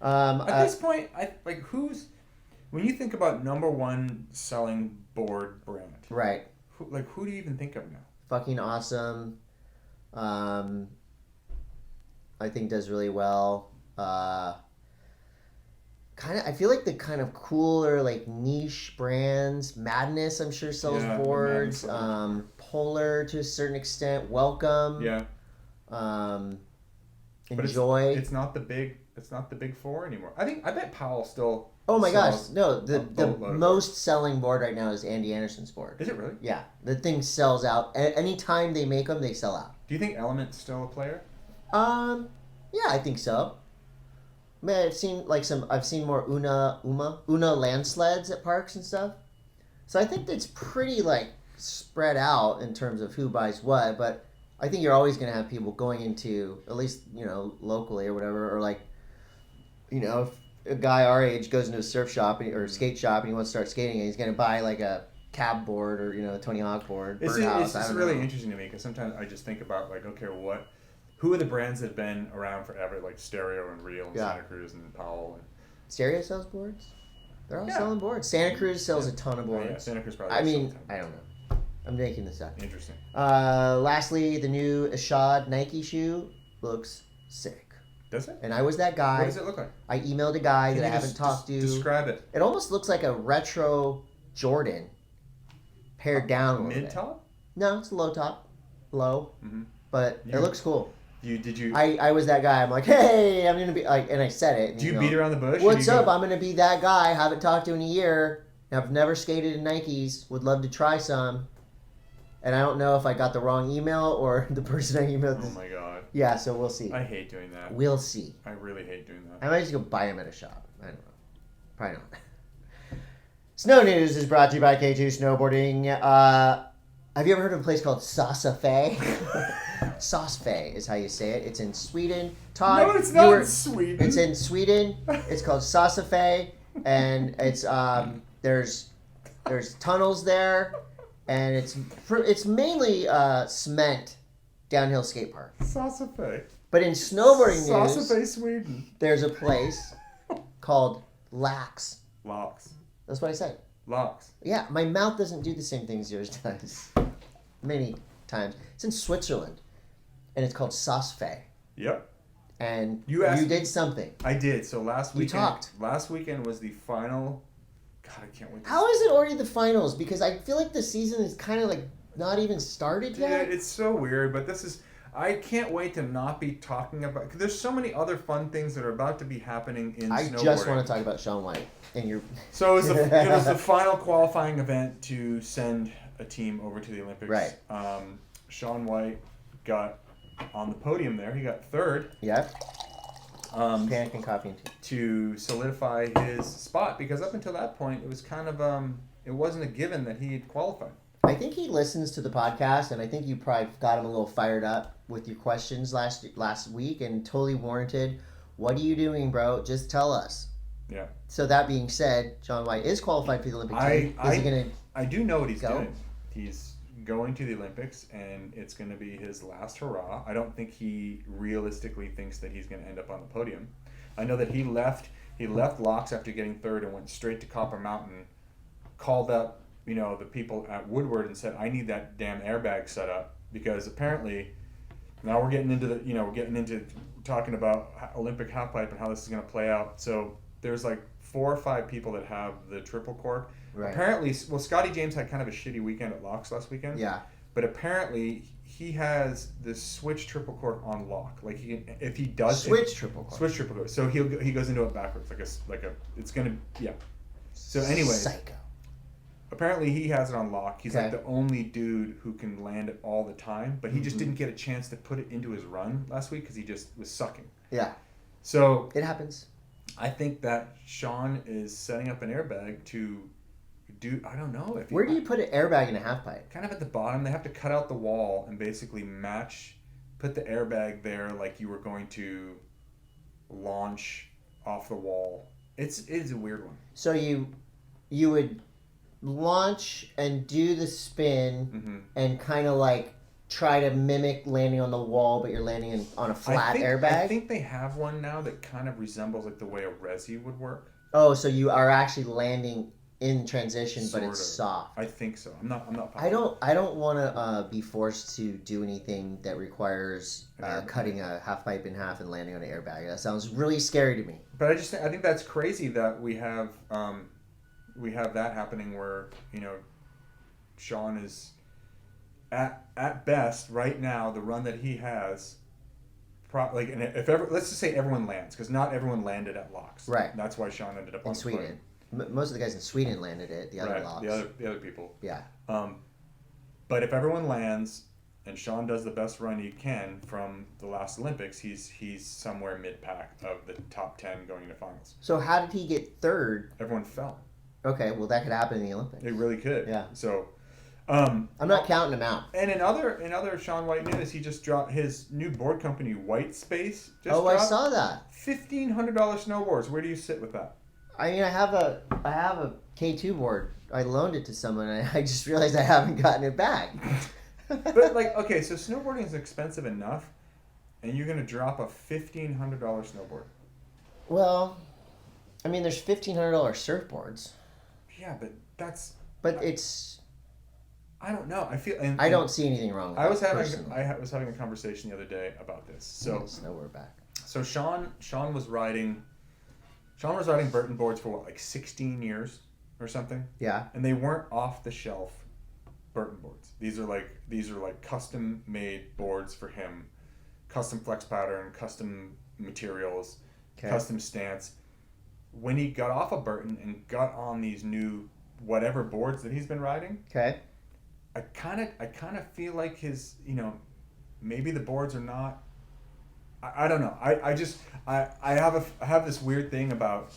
At this point, when you think about number one selling board brand, right? Who do you even think of now? Fucking awesome. I think does really well. I feel like the kind of cooler, like niche brands. Madness, I'm sure sells boards. Polar to a certain extent. Welcome. Yeah. Enjoy. It's not the big four anymore. I bet Powell still. Oh my gosh! No, the boatload. most selling board right now is Andy Anderson's board. Is it really? Yeah, the thing sells out. Anytime they make them, they sell out. Do you think Element's still a player? Yeah, I think so. Man, I've seen more Una landsleds at parks and stuff. So I think it's pretty spread out in terms of who buys what, but I think you're always going to have people going into, at least, locally or whatever, or if a guy our age goes into a surf shop or skate shop and he wants to start skating and he's going to buy a cab board or, a Tony Hawk board. It's really interesting to me because sometimes I just think about who are the brands that have been around forever, like Stereo and Real and Santa Cruz and Powell? And Stereo sells boards? They're all selling boards. Santa Cruz sells a ton of boards. Yeah, Santa Cruz probably. I don't know. I'm making this up. Interesting. Lastly, the new Ashad Nike shoe looks sick. Does it? And I was that guy. What does it look like? I emailed a guy that I haven't talked to. Describe it. It almost looks like a retro Jordan pared down a little bit. Mid-top? No, it's a low top. Low. Mm-hmm. But it looks cool. Did you? I was that guy. I'm like, hey, I'm gonna be and I said it. Do you beat around the bush? What's up? I'm gonna be that guy. Haven't talked to in a year. I've never skated in Nikes. Would love to try some. And I don't know if I got the wrong email or the person I emailed. Oh my god. Yeah, so we'll see. I hate doing that. We'll see. I really hate doing that. I might just go buy them at a shop. I don't know. Probably not. Snow News is brought to you by K2 Snowboarding. Have you ever heard of a place called Sasafe? Sasafe is how you say it. It's in Sweden. Todd, no, it's not in Sweden. It's in Sweden. It's called Sasafe, and it's there's tunnels there, and it's mainly cement downhill skate park. Sasafe. But in snowboarding news, Sasafe, Sweden. There's a place called Lax. Locks. That's what I said. Locks. Yeah, my mouth doesn't do the same things yours does. Many times. It's in Switzerland, and it's called Sasafe. Yep. And you did something. I did. So last weekend. You talked. Last weekend was the final. God, I can't wait. How is it already the finals? Because I feel like the season is kind of not even started yet. Yeah, it's so weird. But this is. I can't wait to not be talking about. Cause there's so many other fun things that are about to be happening in snowboarding. I just want to talk about Shaun White and your. So it was the final qualifying event to send a team over to the Olympics. Right. Shaun White got on the podium there. He got third. Yeah. Pannikin Coffee and Tea. To solidify his spot, because up until that point, it was kind of it wasn't a given that he had qualified. I think he listens to the podcast, and I think you probably got him a little fired up with your questions last week, and totally warranted. What are you doing, bro? Just tell us. Yeah. So that being said, Shaun White is qualified for the Olympic team. Is he gonna? I do know what he's doing. He's going to the Olympics, and it's going to be his last hurrah. I don't think he realistically thinks that he's going to end up on the podium. I know that he left Locks after getting third and went straight to Copper Mountain, called up the people at Woodward and said, I need that damn airbag set up, because apparently now we're getting into talking about Olympic halfpipe and how this is going to play out. So there's 4 or 5 people that have the triple cork. Right. Apparently, Scotty James had kind of a shitty weekend at Locks last weekend. Yeah. But apparently he has the switch triple cork on lock. If he does switch triple cork. So he goes into it backwards it's gonna. So anyway. Psycho. apparently he has it on lock. He's Okay. like the only dude who can land it all the time, but he just didn't get a chance to put it into his run last week because he just was sucking. Yeah. So It happens. I think that Shaun is setting up an airbag to do. I don't know if. Where do you put an airbag in a half pipe? Kind of at the bottom. They have to cut out the wall and basically put the airbag there like you were going to launch off the wall. It's a weird one. So you would launch and do the spin and kind of like try to mimic landing on the wall, but you're landing on a flat airbag? I think they have one now that kind of resembles like the way a Resi would work. Oh, so you are actually landing in transition, but it's soft. I think so. I'm not positive. I don't want to be forced to do anything that requires cutting a half pipe in half and landing on an airbag. That sounds really scary to me. But I think that's crazy that we have that happening where, Shaun is at best right now, the run that he has, and let's just say everyone lands, because not everyone landed at locks. Right. That's why Shaun ended up in on Sweden. Most of the guys in Sweden landed it. The other locks. The other people. Yeah. But if everyone lands and Shaun does the best run he can from the last Olympics, he's somewhere mid-pack of the top 10 going into finals. So how did he get third? Everyone fell. Okay, well that could happen in the Olympics. It really could. Yeah. So I'm not counting him out. And in other Shaun White news, he just dropped his new board company, White Space. I saw that. $1,500 snowboards. Where do you sit with that? I mean, I have a K2 board. I loaned it to someone, and I just realized I haven't gotten it back. But okay, so snowboarding is expensive enough, and you're gonna drop a $1,500 snowboard. Well, I mean, there's $1,500 surfboards. Yeah, but that's. But it's. I don't know. I feel. I don't see anything wrong with it. I was having a conversation the other day about this. So snowboard back. So Shaun was riding Burton boards for what, like 16 years or something? Yeah. And they weren't off the shelf Burton boards. These are like custom made boards for him, custom flex pattern, custom materials, custom stance. When he got off of Burton and got on these new whatever boards that he's been riding, I kind of feel like his, maybe the boards are not. I don't know. I have this weird thing about.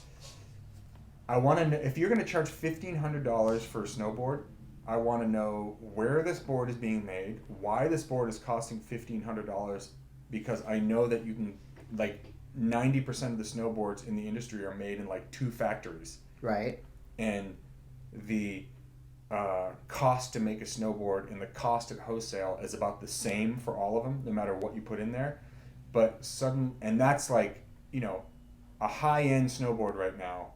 I want to know if you're going to charge $1,500 for a snowboard. I want to know where this board is being made, why this board is costing $1,500, because I know that you can, like, 90% of the snowboards in the industry are made in like 2 factories. Right. And the cost to make a snowboard and the cost at wholesale is about the same for all of them, no matter what you put in there. But and that's like, a high-end snowboard right now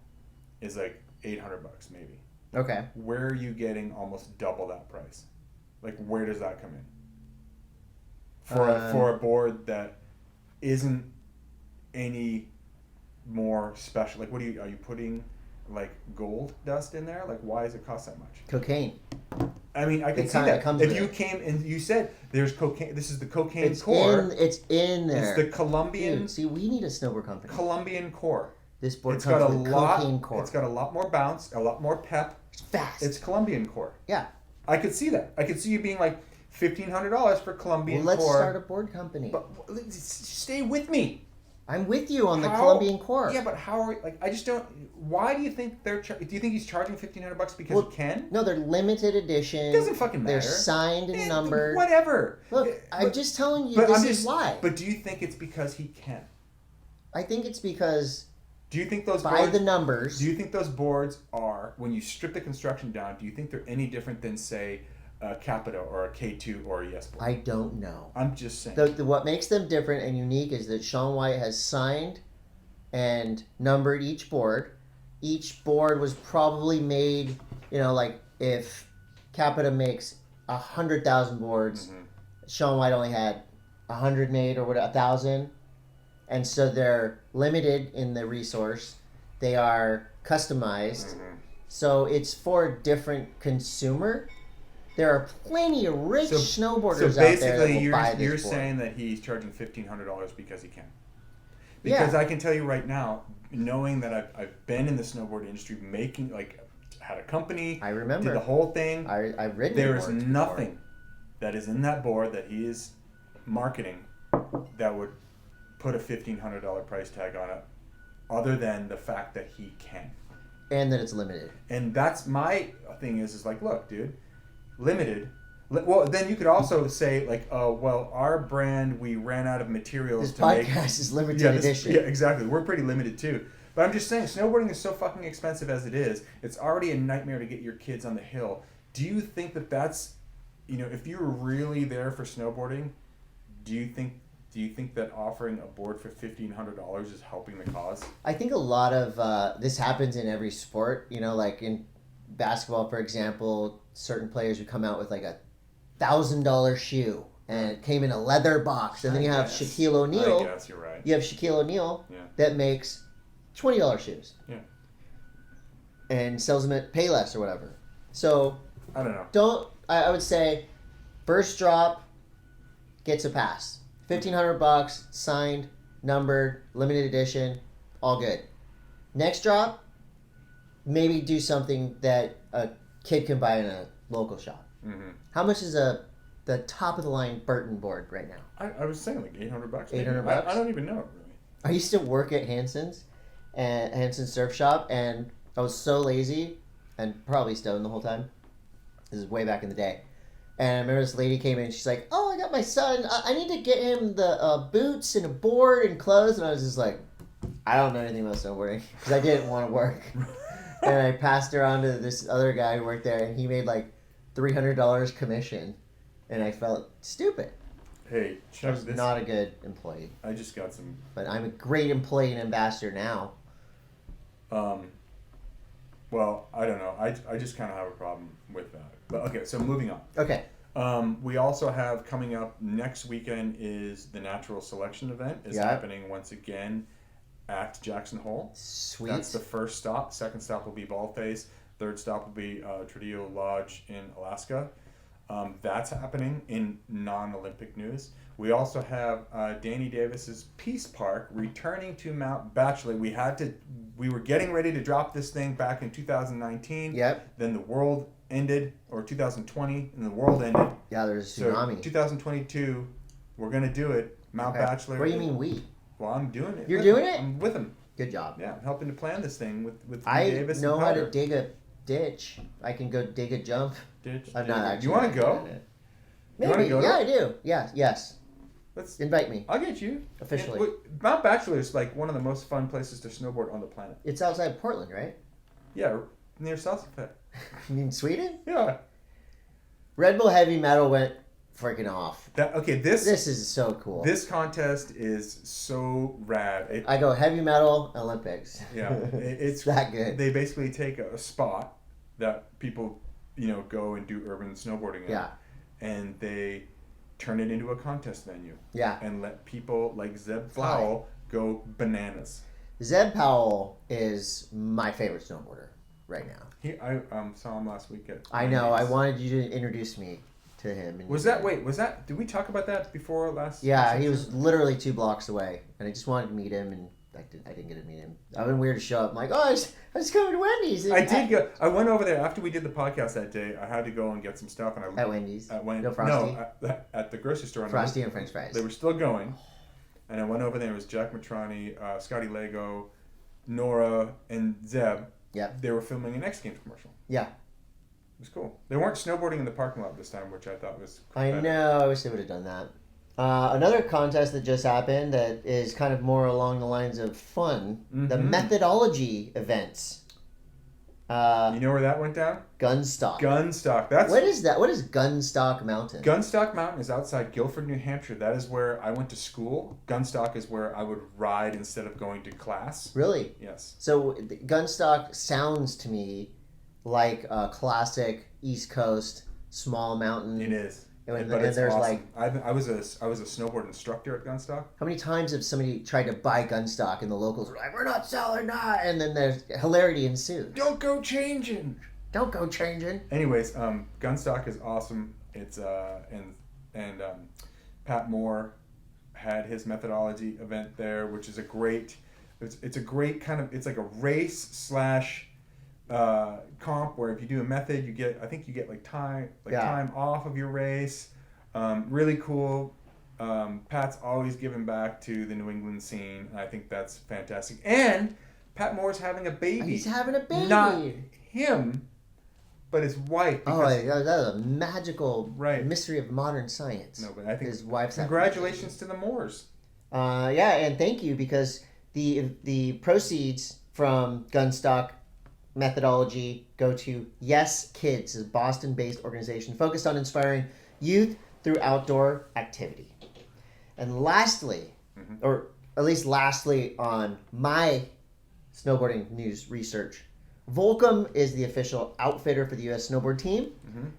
is like $800 maybe. Okay. Where are you getting almost double that price? Like, where does that come in? For a board that isn't any more special. Like, are you putting like gold dust in there? Like, why does it cost that much? Cocaine. I mean, I can see that. If you came and you said there's cocaine, this is the cocaine core. It's in there. It's the Colombian. Dude, see, we need a snowboard company. Colombian core. This board comes with cocaine core. It's got a lot more bounce, a lot more pep. It's fast. It's Colombian core. Yeah. I could see that. I could see you being like $1,500 for Colombian core. Let's start a board company. But stay with me. I'm with you on the Colombian core. Yeah, but how are I just don't. Why do you think do you think he's charging $1,500 because he can? No, they're limited edition. It doesn't fucking matter. They're signed and numbered. Whatever. Look, I'm just telling you this is why. But do you think it's because he can? I think it's because. Do you think those the numbers? Do you think those boards are, when you strip the construction down, do you think they're any different than, say, a Capita or a K2 or a Yes board? I don't know. I'm just saying. What makes them different and unique is that Shaun White has signed and numbered each board. Each board was probably made, like if Capita makes 100,000 boards, Shaun White only had 100 made or 1,000. And so they're limited in the resource. They are customized. So it's for a different consumer. There are plenty of rich snowboarders out there that will buy this board. You're saying that he's charging $1,500 because he can. Because I can tell you right now, knowing that I've been in the snowboard industry making, like, had a company. I remember. Did the whole thing. I've written. There is nothing that is in that board that he is marketing that would put a $1,500 price tag on it, other than the fact that he can. And that it's limited. And that's my thing is like, look, dude, limited. Well, then you could also say like, oh, well, our brand, we ran out of materials This to make. podcast is limited edition. Yeah, exactly. We're pretty limited too. But I'm just saying, snowboarding is so fucking expensive as it is. It's already a nightmare to get your kids on the hill. Do you think that that's, if you were really there for snowboarding, do you think that offering a board for $1,500 is helping the cause? I think a lot of this happens in every sport. Like in basketball, for example, certain players would come out with like a $1,000 shoe, and it came in a leather box. And then you have Shaquille O'Neal. I guess you're right. You have Shaquille O'Neal Yeah. that makes $20 shoes. Yeah. And sells them at Payless or whatever. So I don't know. I would say first drop gets a pass. $1,500, signed, numbered, limited edition, all good. Next drop, maybe do something that a kid can buy in a local shop. Mm-hmm. How much is the top of the line Burton board right now? I was saying like $800. $800? I don't even know really. I used to work at Hanson's and Hanson Surf Shop, and I was so lazy and probably stoned the whole time. This is way back in the day. And I remember this lady came in, she's like, oh, I got my son. I need to get him the boots and a board and clothes. And I was just like, I don't know anything about snowboarding because I didn't want to work. And I passed her on to this other guy who worked there, and he made like $300 commission. And I felt stupid. Hey, check this. Not a good employee. I just got some. But I'm a great employee and ambassador now. Well, I don't know. I just kind of have a problem with that. But okay, so moving on. Okay. We also have coming up next weekend is the Natural Selection event. Is happening once again at Jackson Hole. Sweet. That's the first stop. Second stop will be Baldface. Third stop will be Tredillo Lodge in Alaska. That's happening in non-Olympic news. We also have Danny Davis's Peace Park returning to Mount Bachelor. We were getting ready to drop this thing back in 2019. Yep. Then the world ended, or 2020, and the world ended. Yeah, there's a tsunami. So 2022, we're gonna do it. Mount Bachelor. What do you mean we? Well, I'm doing it. You're doing it? I'm with him. Good job. Yeah, I'm helping to plan this thing with I Davis. know and how Powder. to dig a ditch. I can go dig a jump. Ditch. I'm not actually. You want to go? Maybe. You wanna go Yeah, to I do. Yeah. Yes. Let's. Invite me. I'll get you Officially. Mount Bachelor is like one of the most fun places to snowboard on the planet. It's outside Portland, right? Yeah, near Salsafet. You mean Sweden? Yeah. Red Bull Heavy Metal went freaking off. This is so cool. This contest is so rad. I go heavy metal Olympics. Yeah, it's that good. They basically take a spot that people, go and do urban snowboarding in. Yeah. And they turn it into a contest venue. Yeah. And let people like Zeb Powell go bananas. Zeb Powell is my favorite snowboarder right now. I saw him last week at. I know. I wanted you to introduce me to him. And Did we talk about that before last? Yeah, he was literally 2 blocks away, and I just wanted to meet him, and I didn't get to meet him. I've been weird to show up. I'm like, I was coming to Wendy's. I did go. I went over there after we did the podcast that day. I had to go and get some stuff, and At Wendy's. No, Frosty. at the grocery store. Frosty and French fries. They were still going, and I went over there. It was Jack Matrani, Scotty Lego, Nora, and Zeb. Yep. They were filming an X Games commercial. Yeah. It was cool. They weren't snowboarding in the parking lot this time, which I thought was cool. I know. I wish they would have done that. Another contest that just happened that is kind of more along the lines of fun. The methodology events. You know where that went down? Gunstock. Gunstock. What is that? What is Gunstock Mountain? Gunstock Mountain is outside Guilford, New Hampshire. That is where I went to school. Gunstock is where I would ride instead of going to class. Really? Yes. So Gunstock sounds to me like a classic East Coast small mountain. It is. And but then it's there's awesome. like I was a snowboard instructor at Gunstock. How many times have somebody tried to buy Gunstock and the locals were like, "We're not selling that," and then there's hilarity ensues. Don't go changing. Don't go changing. Anyways, Gunstock is awesome. It's and Pat Moore had his methodology event there, which is a great. It's a great kind of. It's like a race / comp where if you do a method, you get like time off of your race. Really cool. Pat's always giving back to the New England scene. I think that's fantastic. And Pat Moore's having a baby. He's having a baby. Not him, but his wife. That is a magical mystery of modern science. No, but I think his wife's. Congratulations to the Moores. And thank you, because the proceeds from Gunstock methodology go to Yes Kids, a Boston-based organization focused on inspiring youth through outdoor activity. And lastly, or at least lastly on my snowboarding news research, Volcom is the official outfitter for the U.S. snowboard team.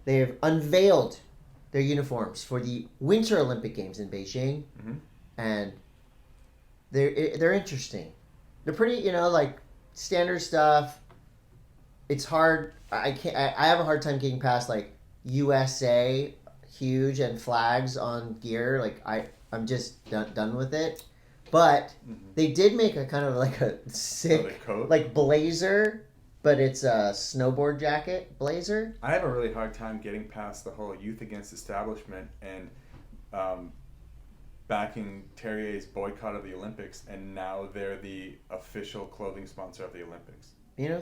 They have unveiled their uniforms for the Winter Olympic Games in Beijing, and they're interesting. They're pretty, like standard stuff. It's hard. I have a hard time getting past like USA huge and flags on gear. Like I'm just done with it. But they did make a kind of like a sick like blazer, but it's a snowboard jacket blazer. I have a really hard time getting past the whole youth against establishment and backing Terrier's boycott of the Olympics, and now they're the official clothing sponsor of the Olympics.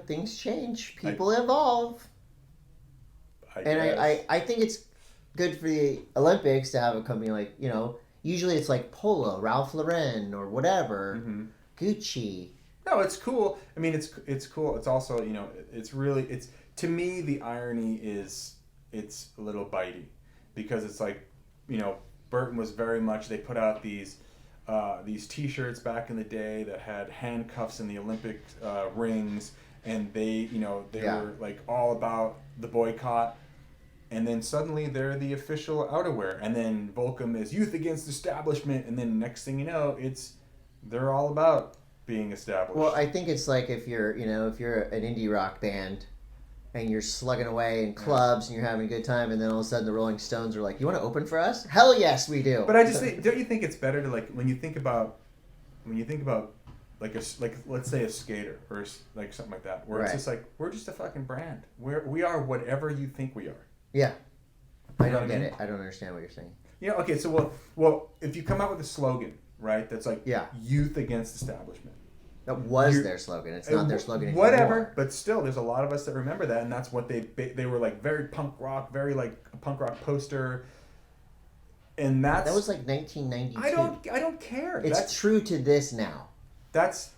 Things change. People evolve. I think it's good for the Olympics to have a company like, usually it's like Polo, Ralph Lauren, or whatever, Gucci. No, it's cool. I mean, it's cool. It's also, it's to me, the irony is it's a little bitey, because it's like, Burton was very much, they put out these T-shirts back in the day that had handcuffs in the Olympic rings, and they were like all about the boycott, and then suddenly they're the official outerwear, and then Volcom is youth against establishment, and then next thing you know, they're all about being established. Well, I think it's like if you're an indie rock band and you're slugging away in clubs and you're having a good time, and then all of a sudden the Rolling Stones are like, "You want to open for us?" Hell yes, we do. But I just think, don't you think it's better to like when you think about like let's say a skater or like something like that, where it's just like, we're just a fucking brand. We are whatever you think we are. Yeah. I don't get it. I don't understand what you're saying. Okay, so well, if you come out with a slogan, right, that's like youth against establishment. That was their slogan. It's not their slogan anymore. Whatever, but still, there's a lot of us that remember that, and that's what they were like, very punk rock, very like a punk rock poster, and that was like 1992. I don't care. It's true to this now. That's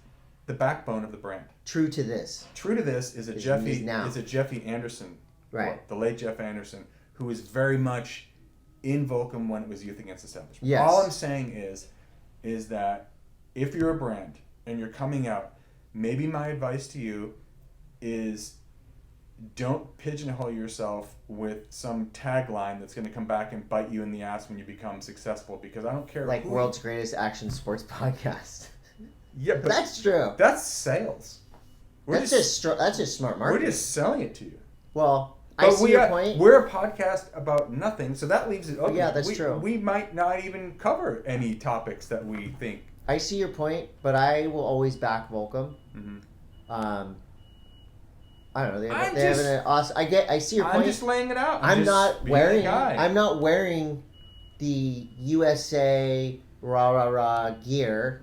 the backbone of the brand. True to this. True to this is a Jeffy Anderson, right? The late Jeff Anderson, who was very much in Volcom when it was youth against establishment. Yes. All I'm saying is that if you're a brand and you're coming out, maybe my advice to you is don't pigeonhole yourself with some tagline that's going to come back and bite you in the ass when you become successful, because I don't care. Like world's greatest action sports podcast. Yeah, but that's true. That's sales. That's just smart marketing. We're just selling it to you. Well, I see your point. We're a podcast about nothing, so that leaves it open. Yeah, that's true. We might not even cover any topics that we think. I see your point, but I will always back Volcom. I don't know. They have an awesome. I see your point. I'm just laying it out. I'm not wearing the USA rah gear.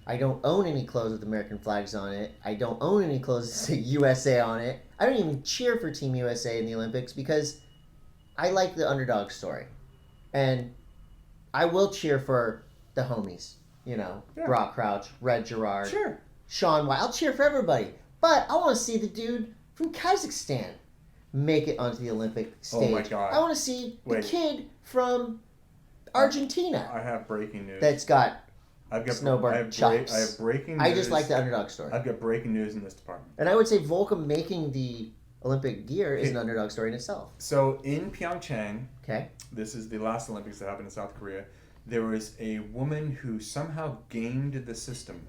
I don't own any clothes with American flags on it. I don't own any clothes that say USA on it. I don't even cheer for Team USA in the Olympics because I like the underdog story, and I will cheer for the homies. Brock Crouch, Red Gerard, Shaun White. I'll cheer for everybody. But I want to see the dude from Kazakhstan make it onto the Olympic stage. Oh my God. I want to see the kid from Argentina. I have breaking news. That's got snowboard chops. I have breaking news. I just like the underdog story. I've got breaking news in this department. And I would say Volcom making the Olympic gear is an underdog story in itself. So in Pyeongchang, this is the last Olympics that happened in South Korea, there was a woman who somehow gamed the system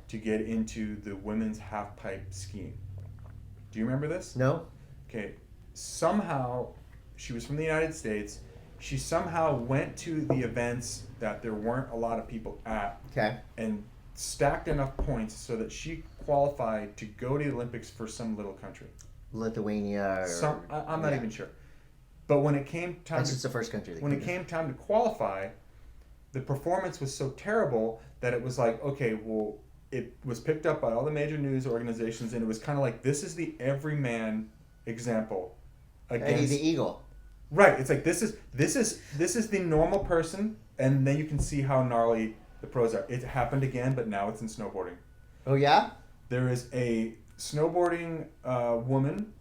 to get into the women's half-pipe skiing. Do you remember this? No. Okay. Somehow, she was from the United States. She somehow went to the events that there weren't a lot of people at and stacked enough points so that she qualify to go to the Olympics for some little country. Lithuania. I'm not even sure. But when it came time, that's just the first country. When it came time to qualify, the performance was so terrible that it was like, okay, well, it was picked up by all the major news organizations, and it was kind of like, this is the everyman example against the eagle. Right. It's like this is the normal person, and then you can see how gnarly the pros are. It happened again, but now it's in snowboarding. Oh yeah? There is a snowboarding woman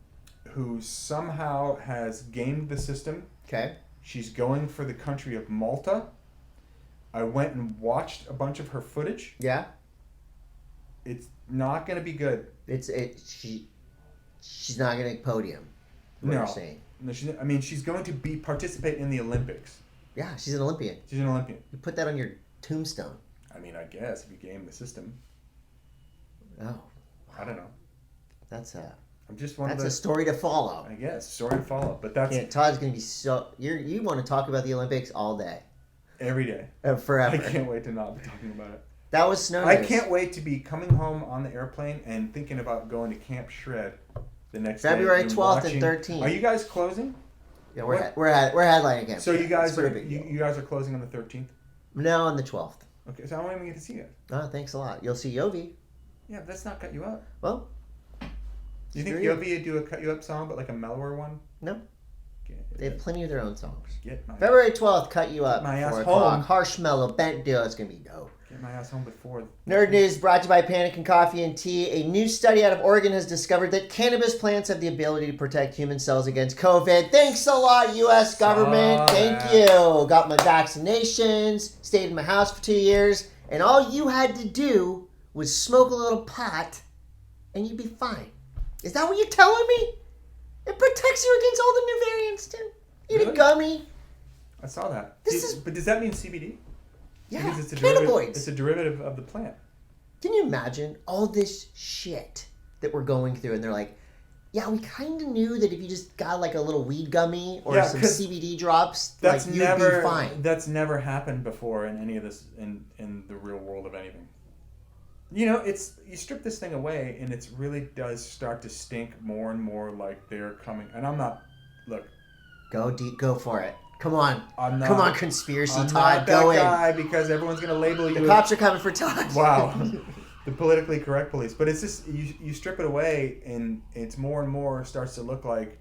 who somehow has gamed the system. Okay. She's going for the country of Malta. I went and watched a bunch of her footage. Yeah. It's not going to be good. She's not going to podium. What you're saying. No, she's going to participate in the Olympics. Yeah, she's an Olympian. She's an Olympian. You put that on your tombstone. I mean, I guess if you game the system. Oh. I don't know. That's I'm just one of a story to follow. I guess story to follow, but that's Todd's gonna be so. You want to talk about the Olympics all day, every day, forever. I can't wait to not be talking about it. That was snow. I can't wait to be coming home on the airplane and thinking about going to Camp Shred the next February day. 12th and 13th. Are you guys closing? Yeah, we're headlining Camp. So Shred. you guys are closing on the 13th? No, on the 12th. Okay, so I won't even get to see you. Oh, thanks a lot. You'll see Yovi. Yeah, but that's not cut you up. Well. Do you think Yovi would do a cut you up song, but like a mellower one? No. They have plenty of their own songs. February 12th, cut you up. Get my ass 4 home. o'clock. Harsh mellow, bent deal. It's gonna be dope. Get my ass home before. Nerd News brought to you by Pannikin Coffee And Tea. A new study out of Oregon has discovered that cannabis plants have the ability to protect human cells against COVID. Thanks a lot, U.S. government. Thank you. Got my vaccinations, stayed in my house for 2 years, and all you had to do was smoke a little pot, and you'd be fine. Is that what you're telling me? It protects you against all the new variants, too. Eat a gummy. I saw that. But does that mean CBD? Yeah, because it's cannabinoids. It's a derivative of the plant. Can you imagine all this shit that we're going through? And they're like, yeah, we kind of knew that if you just got like a little weed gummy or some CBD drops, like you'd be fine. That's never happened before in any of this, in the real world of anything. You know, you strip this thing away, and it really does start to stink more and more like they're coming. And I'm not. Look. Go deep. Go for it. Come on. I'm not. Come on, conspiracy I'm Todd. Not go that in. Guy because everyone's gonna label you. The cops are coming for Todd. Wow. The politically correct police, but it's just you strip it away, and it's more and more starts to look like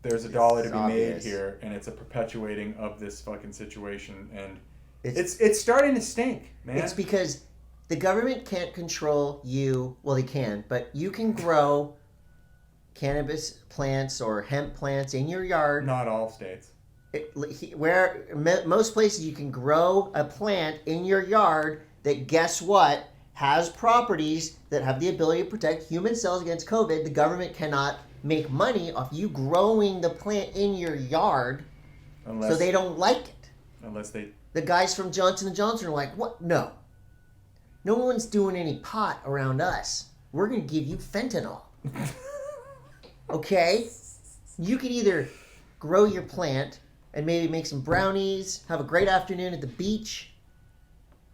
there's a dollar to be made here, and it's a perpetuating of this fucking situation, and it's starting to stink, man. It's because the government can't control you. Well, they can, but you can grow cannabis plants or hemp plants in your yard. Not all states. Most places you can grow a plant in your yard that, guess what, has properties that have the ability to protect human cells against COVID. The government cannot make money off you growing the plant in your yard, so they don't like it. Unless they... The guys from Johnson & Johnson are like, what? No one's doing any pot around us. We're going to give you fentanyl. Okay? You can either grow your plant and maybe make some brownies, have a great afternoon at the beach,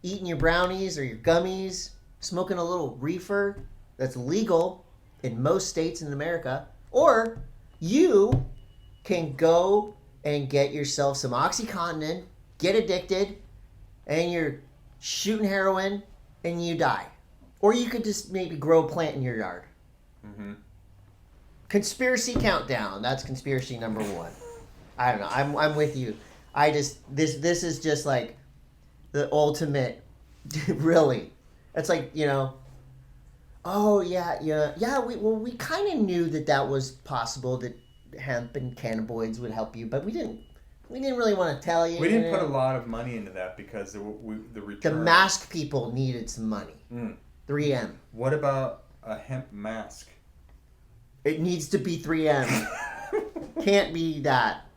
eating your brownies or your gummies, smoking a little reefer that's legal in most states in America, or you can go and get yourself some OxyContin, get addicted, and you're shooting heroin and you die. Or you could just maybe grow a plant in your yard. Mm-hmm. Conspiracy countdown. That's conspiracy number 1. I don't know. I'm with you. This is just like the ultimate. Really, it's like, you know. Oh yeah. We kind of knew that was possible, that hemp and cannabinoids would help you, but we didn't really want to tell you. We didn't put a lot of money into that because the return. The mask people needed some money. 3M. What about a hemp mask? It needs to be 3M. Can't be that.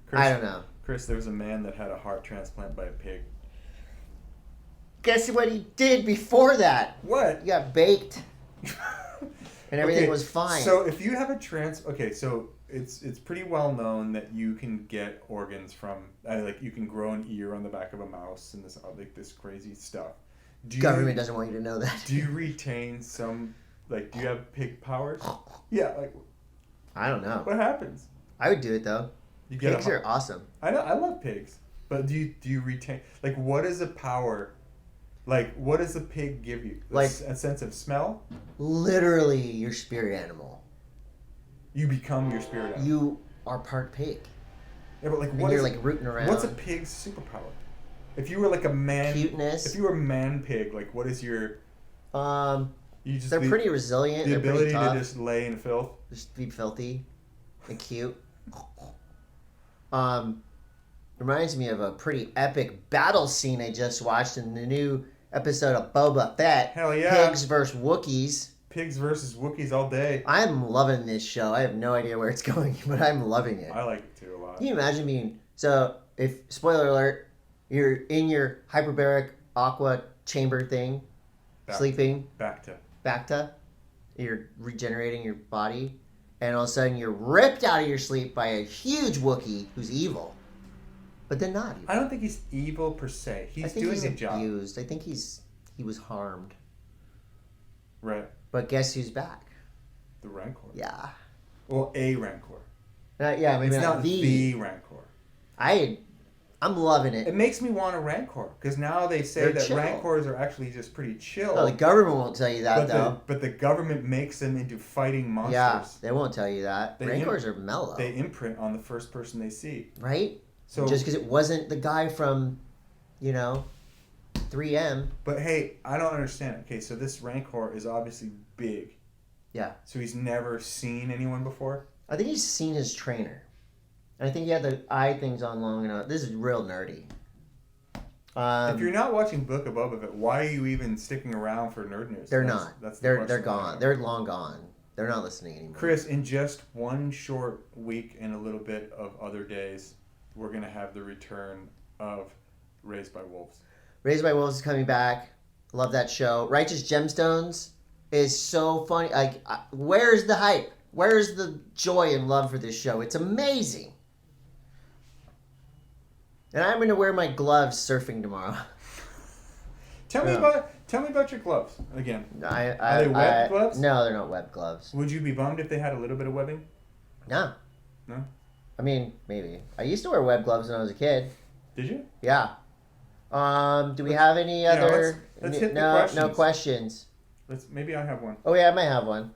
Chris, I don't know. Chris, there was a man that had a heart transplant by a pig. Guess what he did before that? What? He got baked. And everything was fine. So if you have so it's pretty well known that you can get organs from, like you can grow an ear on the back of a mouse and this crazy stuff. Government doesn't want you to know that. Do you retain some, like, do you have pig powers? Yeah, like... I don't know. What happens? I would do it, though. Pigs are awesome. I know, I love pigs. But do you retain... Like, what is a power... Like, what does a pig give you? Like a sense of smell? Literally your spirit animal. You become your spirit animal. You are part pig. Yeah, but like, you're like rooting around. What's a pig's superpower? If you were like a man... Cuteness. If you were a man pig, like, what is your... They're pretty resilient. The They're ability pretty tough. to just lay in filth. Just be filthy and cute. Reminds me of a pretty epic battle scene I just watched in the new episode of Boba Fett. Hell yeah. Pigs versus Wookiees. Pigs versus Wookiees all day. I'm loving this show. I have no idea where it's going, but I'm loving it. I like it too a lot. Can you imagine being... So, if... Spoiler alert. You're in your hyperbaric aqua chamber thing. Sleeping. Bacta. You're regenerating your body. And all of a sudden you're ripped out of your sleep by a huge Wookiee who's evil. But then not evil. I don't think he's evil per se. He's doing a job. Abused. I think he was harmed. Right. But guess who's back? The Rancor. Yeah. Well, a Rancor. Yeah, maybe it's not the Rancor. I'm loving it. It makes me want a Rancor because now they say They're that chill. Rancors are actually just pretty chill. Oh, the government won't tell you that, though. But the government makes them into fighting monsters. Yeah, they won't tell you that. Rancors are mellow. They imprint on the first person they see. Right? So just because it wasn't the guy from, 3M. But hey, I don't understand. Okay, so this Rancor is obviously big. Yeah. So he's never seen anyone before? I think he's seen his trainer. And I think he had the eye things on long enough. This is real nerdy. If you're not watching Book of Boba Fett, why are you even sticking around for nerd news? They're not. They're gone. They're long gone. They're not listening anymore. Chris, in just one short week and a little bit of other days, we're going to have the return of Raised by Wolves. Raised by Wolves is coming back. Love that show. Righteous Gemstones is so funny. Like, where's the hype? Where's the joy and love for this show? It's amazing. And I'm going to wear my gloves surfing tomorrow. Tell me about your gloves again. Are they web gloves? No, they're not web gloves. Would you be bummed if they had a little bit of webbing? No. No? I mean, maybe. I used to wear web gloves when I was a kid. Did you? Yeah. Do we have any other... Let's hit the questions. No questions. Maybe I have one. Oh, yeah, I might have one.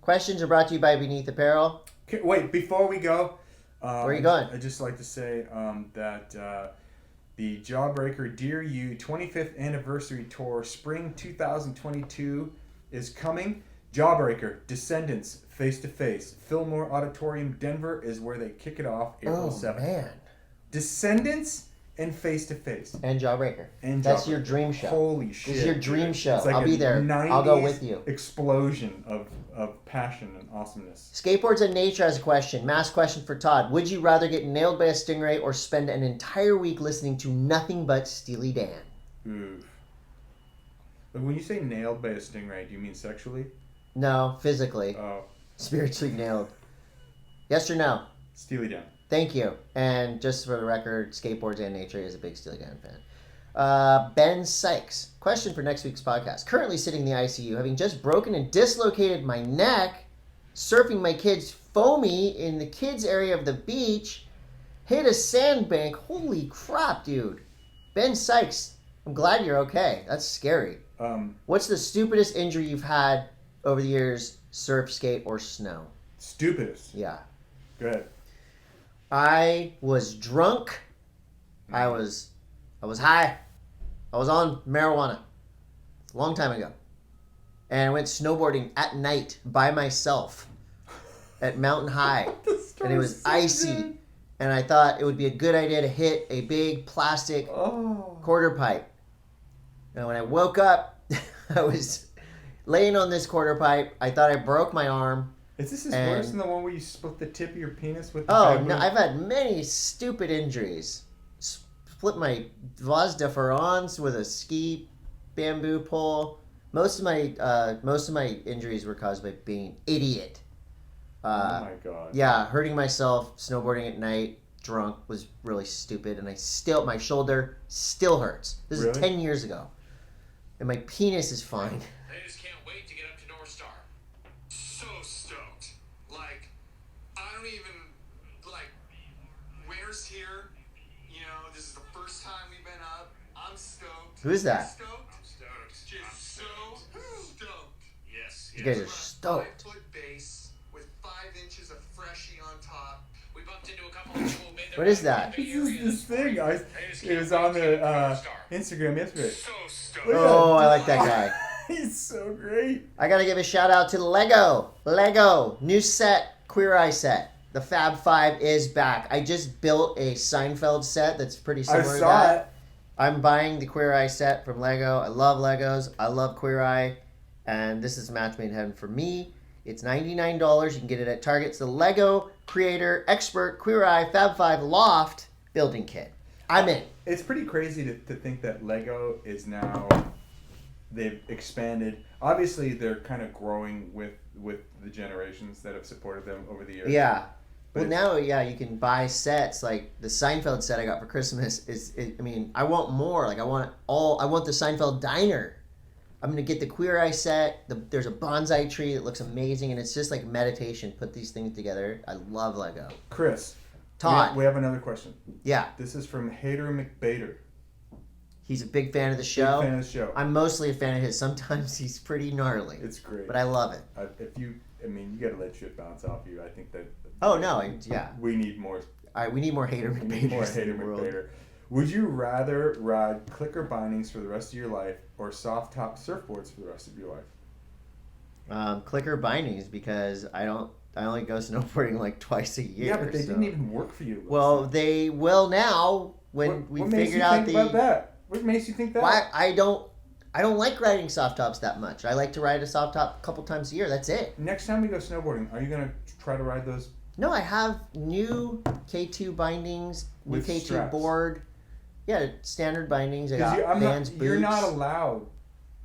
Questions are brought to you by Beneath Apparel. Okay, wait, before we go... where are you going? I'd just like to say that the Jawbreaker Dear You 25th Anniversary Tour Spring 2022 is coming. Jawbreaker, Descendants, Face to Face. Fillmore Auditorium, Denver is where they kick it off April 7th. Oh, man. Descendants and Face to Face. And Jawbreaker. That's your dream show. Holy shit. This is your dream show. It's like I'll be there. I'll go with you. Explosion of passion and awesomeness. Skateboards and Nature has a question. Mass question for Todd. Would you rather get nailed by a stingray or spend an entire week listening to nothing but Steely Dan? Oof. But when you say nailed by a stingray, do you mean sexually? No, physically. Oh. Spiritually nailed. Yes or no? Steely Dan. Thank you. And just for the record, Skateboards and Nature is a big Steely Dan fan. Ben Sykes. Question for next week's podcast. Currently sitting in the ICU, having just broken and dislocated my neck, surfing my kids' foamy in the kids' area of the beach, hit a sandbank. Holy crap, dude. Ben Sykes, I'm glad you're okay. That's scary. What's the stupidest injury you've had over the years, surf, skate, or snow? Stupidest? Yeah. Go ahead. I was drunk. I was high. I was on marijuana a long time ago. And I went snowboarding at night by myself at Mountain High. And it was icy. And I thought it would be a good idea to hit a big plastic quarter pipe. And when I woke up, I was laying on this quarter pipe. I thought I broke my arm. Is this worse than the one where you split the tip of your penis with the bamboo? No, I've had many stupid injuries. Split my vas deferens with a ski bamboo pole. Most of my injuries were caused by being an idiot. Oh my god. Yeah, hurting myself snowboarding at night, drunk, was really stupid, and my shoulder still hurts. This is 10 years ago. and my penis is fine. I just can't wait to get up to North Star. So stoked. Like, I don't even, like, where's here? You know, this is the first time we've been up. I'm stoked. Who is that? Stoked? I'm stoked. Just so stoked. Yes. You guys are stoked. 5-foot base with 5 inches of freshie on top. We bumped into a couple of people who made their What is way that? through the This is area this thing. It was on the Instagram yesterday. So stoked. Look at Oh, that. I like that guy. He's so great. I gotta give a shout out to Lego. Lego, new set, Queer Eye set. The Fab 5 is back. I just built a Seinfeld set that's pretty I similar to saw that. it. I'm buying the Queer Eye set from Lego. I love Legos. I love Queer Eye. And this is a match made in heaven for me. It's $99. You can get it at Target. It's the Lego Creator Expert Queer Eye Fab 5 Loft Building Kit. I'm in. It's pretty crazy to think that Lego is now, they've expanded. Obviously, they're kind of growing with the generations that have supported them over the years. Yeah. But Well, now, yeah, you can buy sets. Like the Seinfeld set I got for Christmas I mean, I want more. Like I want the Seinfeld diner. I'm gonna get the Queer Eye set. There's a bonsai tree that looks amazing, and it's just like meditation. Put these things together. I love Lego. Chris. Todd. We have another question. Yeah, This is from Hater McBader. he's a big fan of the show. Big fan of the show. I'm mostly a fan of his. Sometimes he's pretty gnarly, It's great. but I love it. You gotta let shit bounce off you. I think that. Oh no, yeah. We need more. All right, we need more Hater We need more McBaders Hater in the world. McBader. Would you rather ride clicker bindings for the rest of your life or soft top surfboards for the rest of your life? Clicker bindings because I only go snowboarding like twice a year. Yeah, but they so. didn't even work for you. Well, they will now when we what makes figured you out think about that? What makes you think that? Why I don't like riding soft tops that much. I like to ride a soft top a couple times a year. That's it. Next time we go snowboarding, are you gonna try to ride those? No, I have new K2 bindings, new With K2 straps? board. Yeah, standard bindings. I Because got Vans boots. you're not allowed.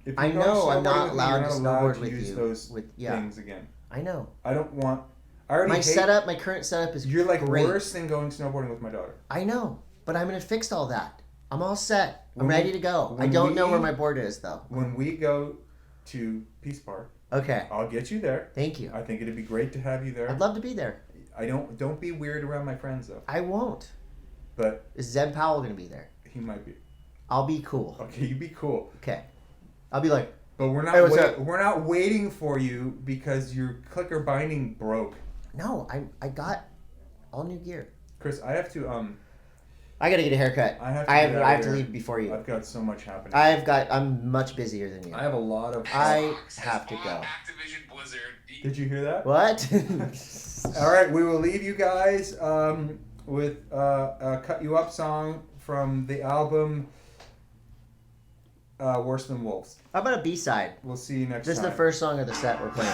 If I you go know I'm snowboarding not with me, allowed you're to not allowed snowboard with use you. those Yeah, things again. I know. I don't want. I already My hate, setup, my current setup is You're like great. worse than going snowboarding with my daughter. I know, but I'm gonna fix all that. I'm all set. I'm When ready we- to go. I when don't know we- where my board is though. When we go to Peace Park, Okay, I'll get you there. thank you. I think it'd be great to have you there. I'd love to be there. Don't be weird around my friends though. I won't. But Is Zeb Powell gonna be there? he might be. I'll be cool. Okay, you be cool. Okay. I'll be like, But we're not Hey, what's up? we're not waiting for you because your clicker binding broke. no, I got all new gear. Chris, I have to I gotta get a haircut. I have to I get out have of to here. leave before you. I've got so much happening. I'm much busier than you. I have a lot of I have to go. Activision Blizzard. Did you hear that? What? All right, we will leave you guys with a Cut You Up song from the album Worse Than Wolves. How about a B-side? We'll see you next This is time. the first song of the set we're playing.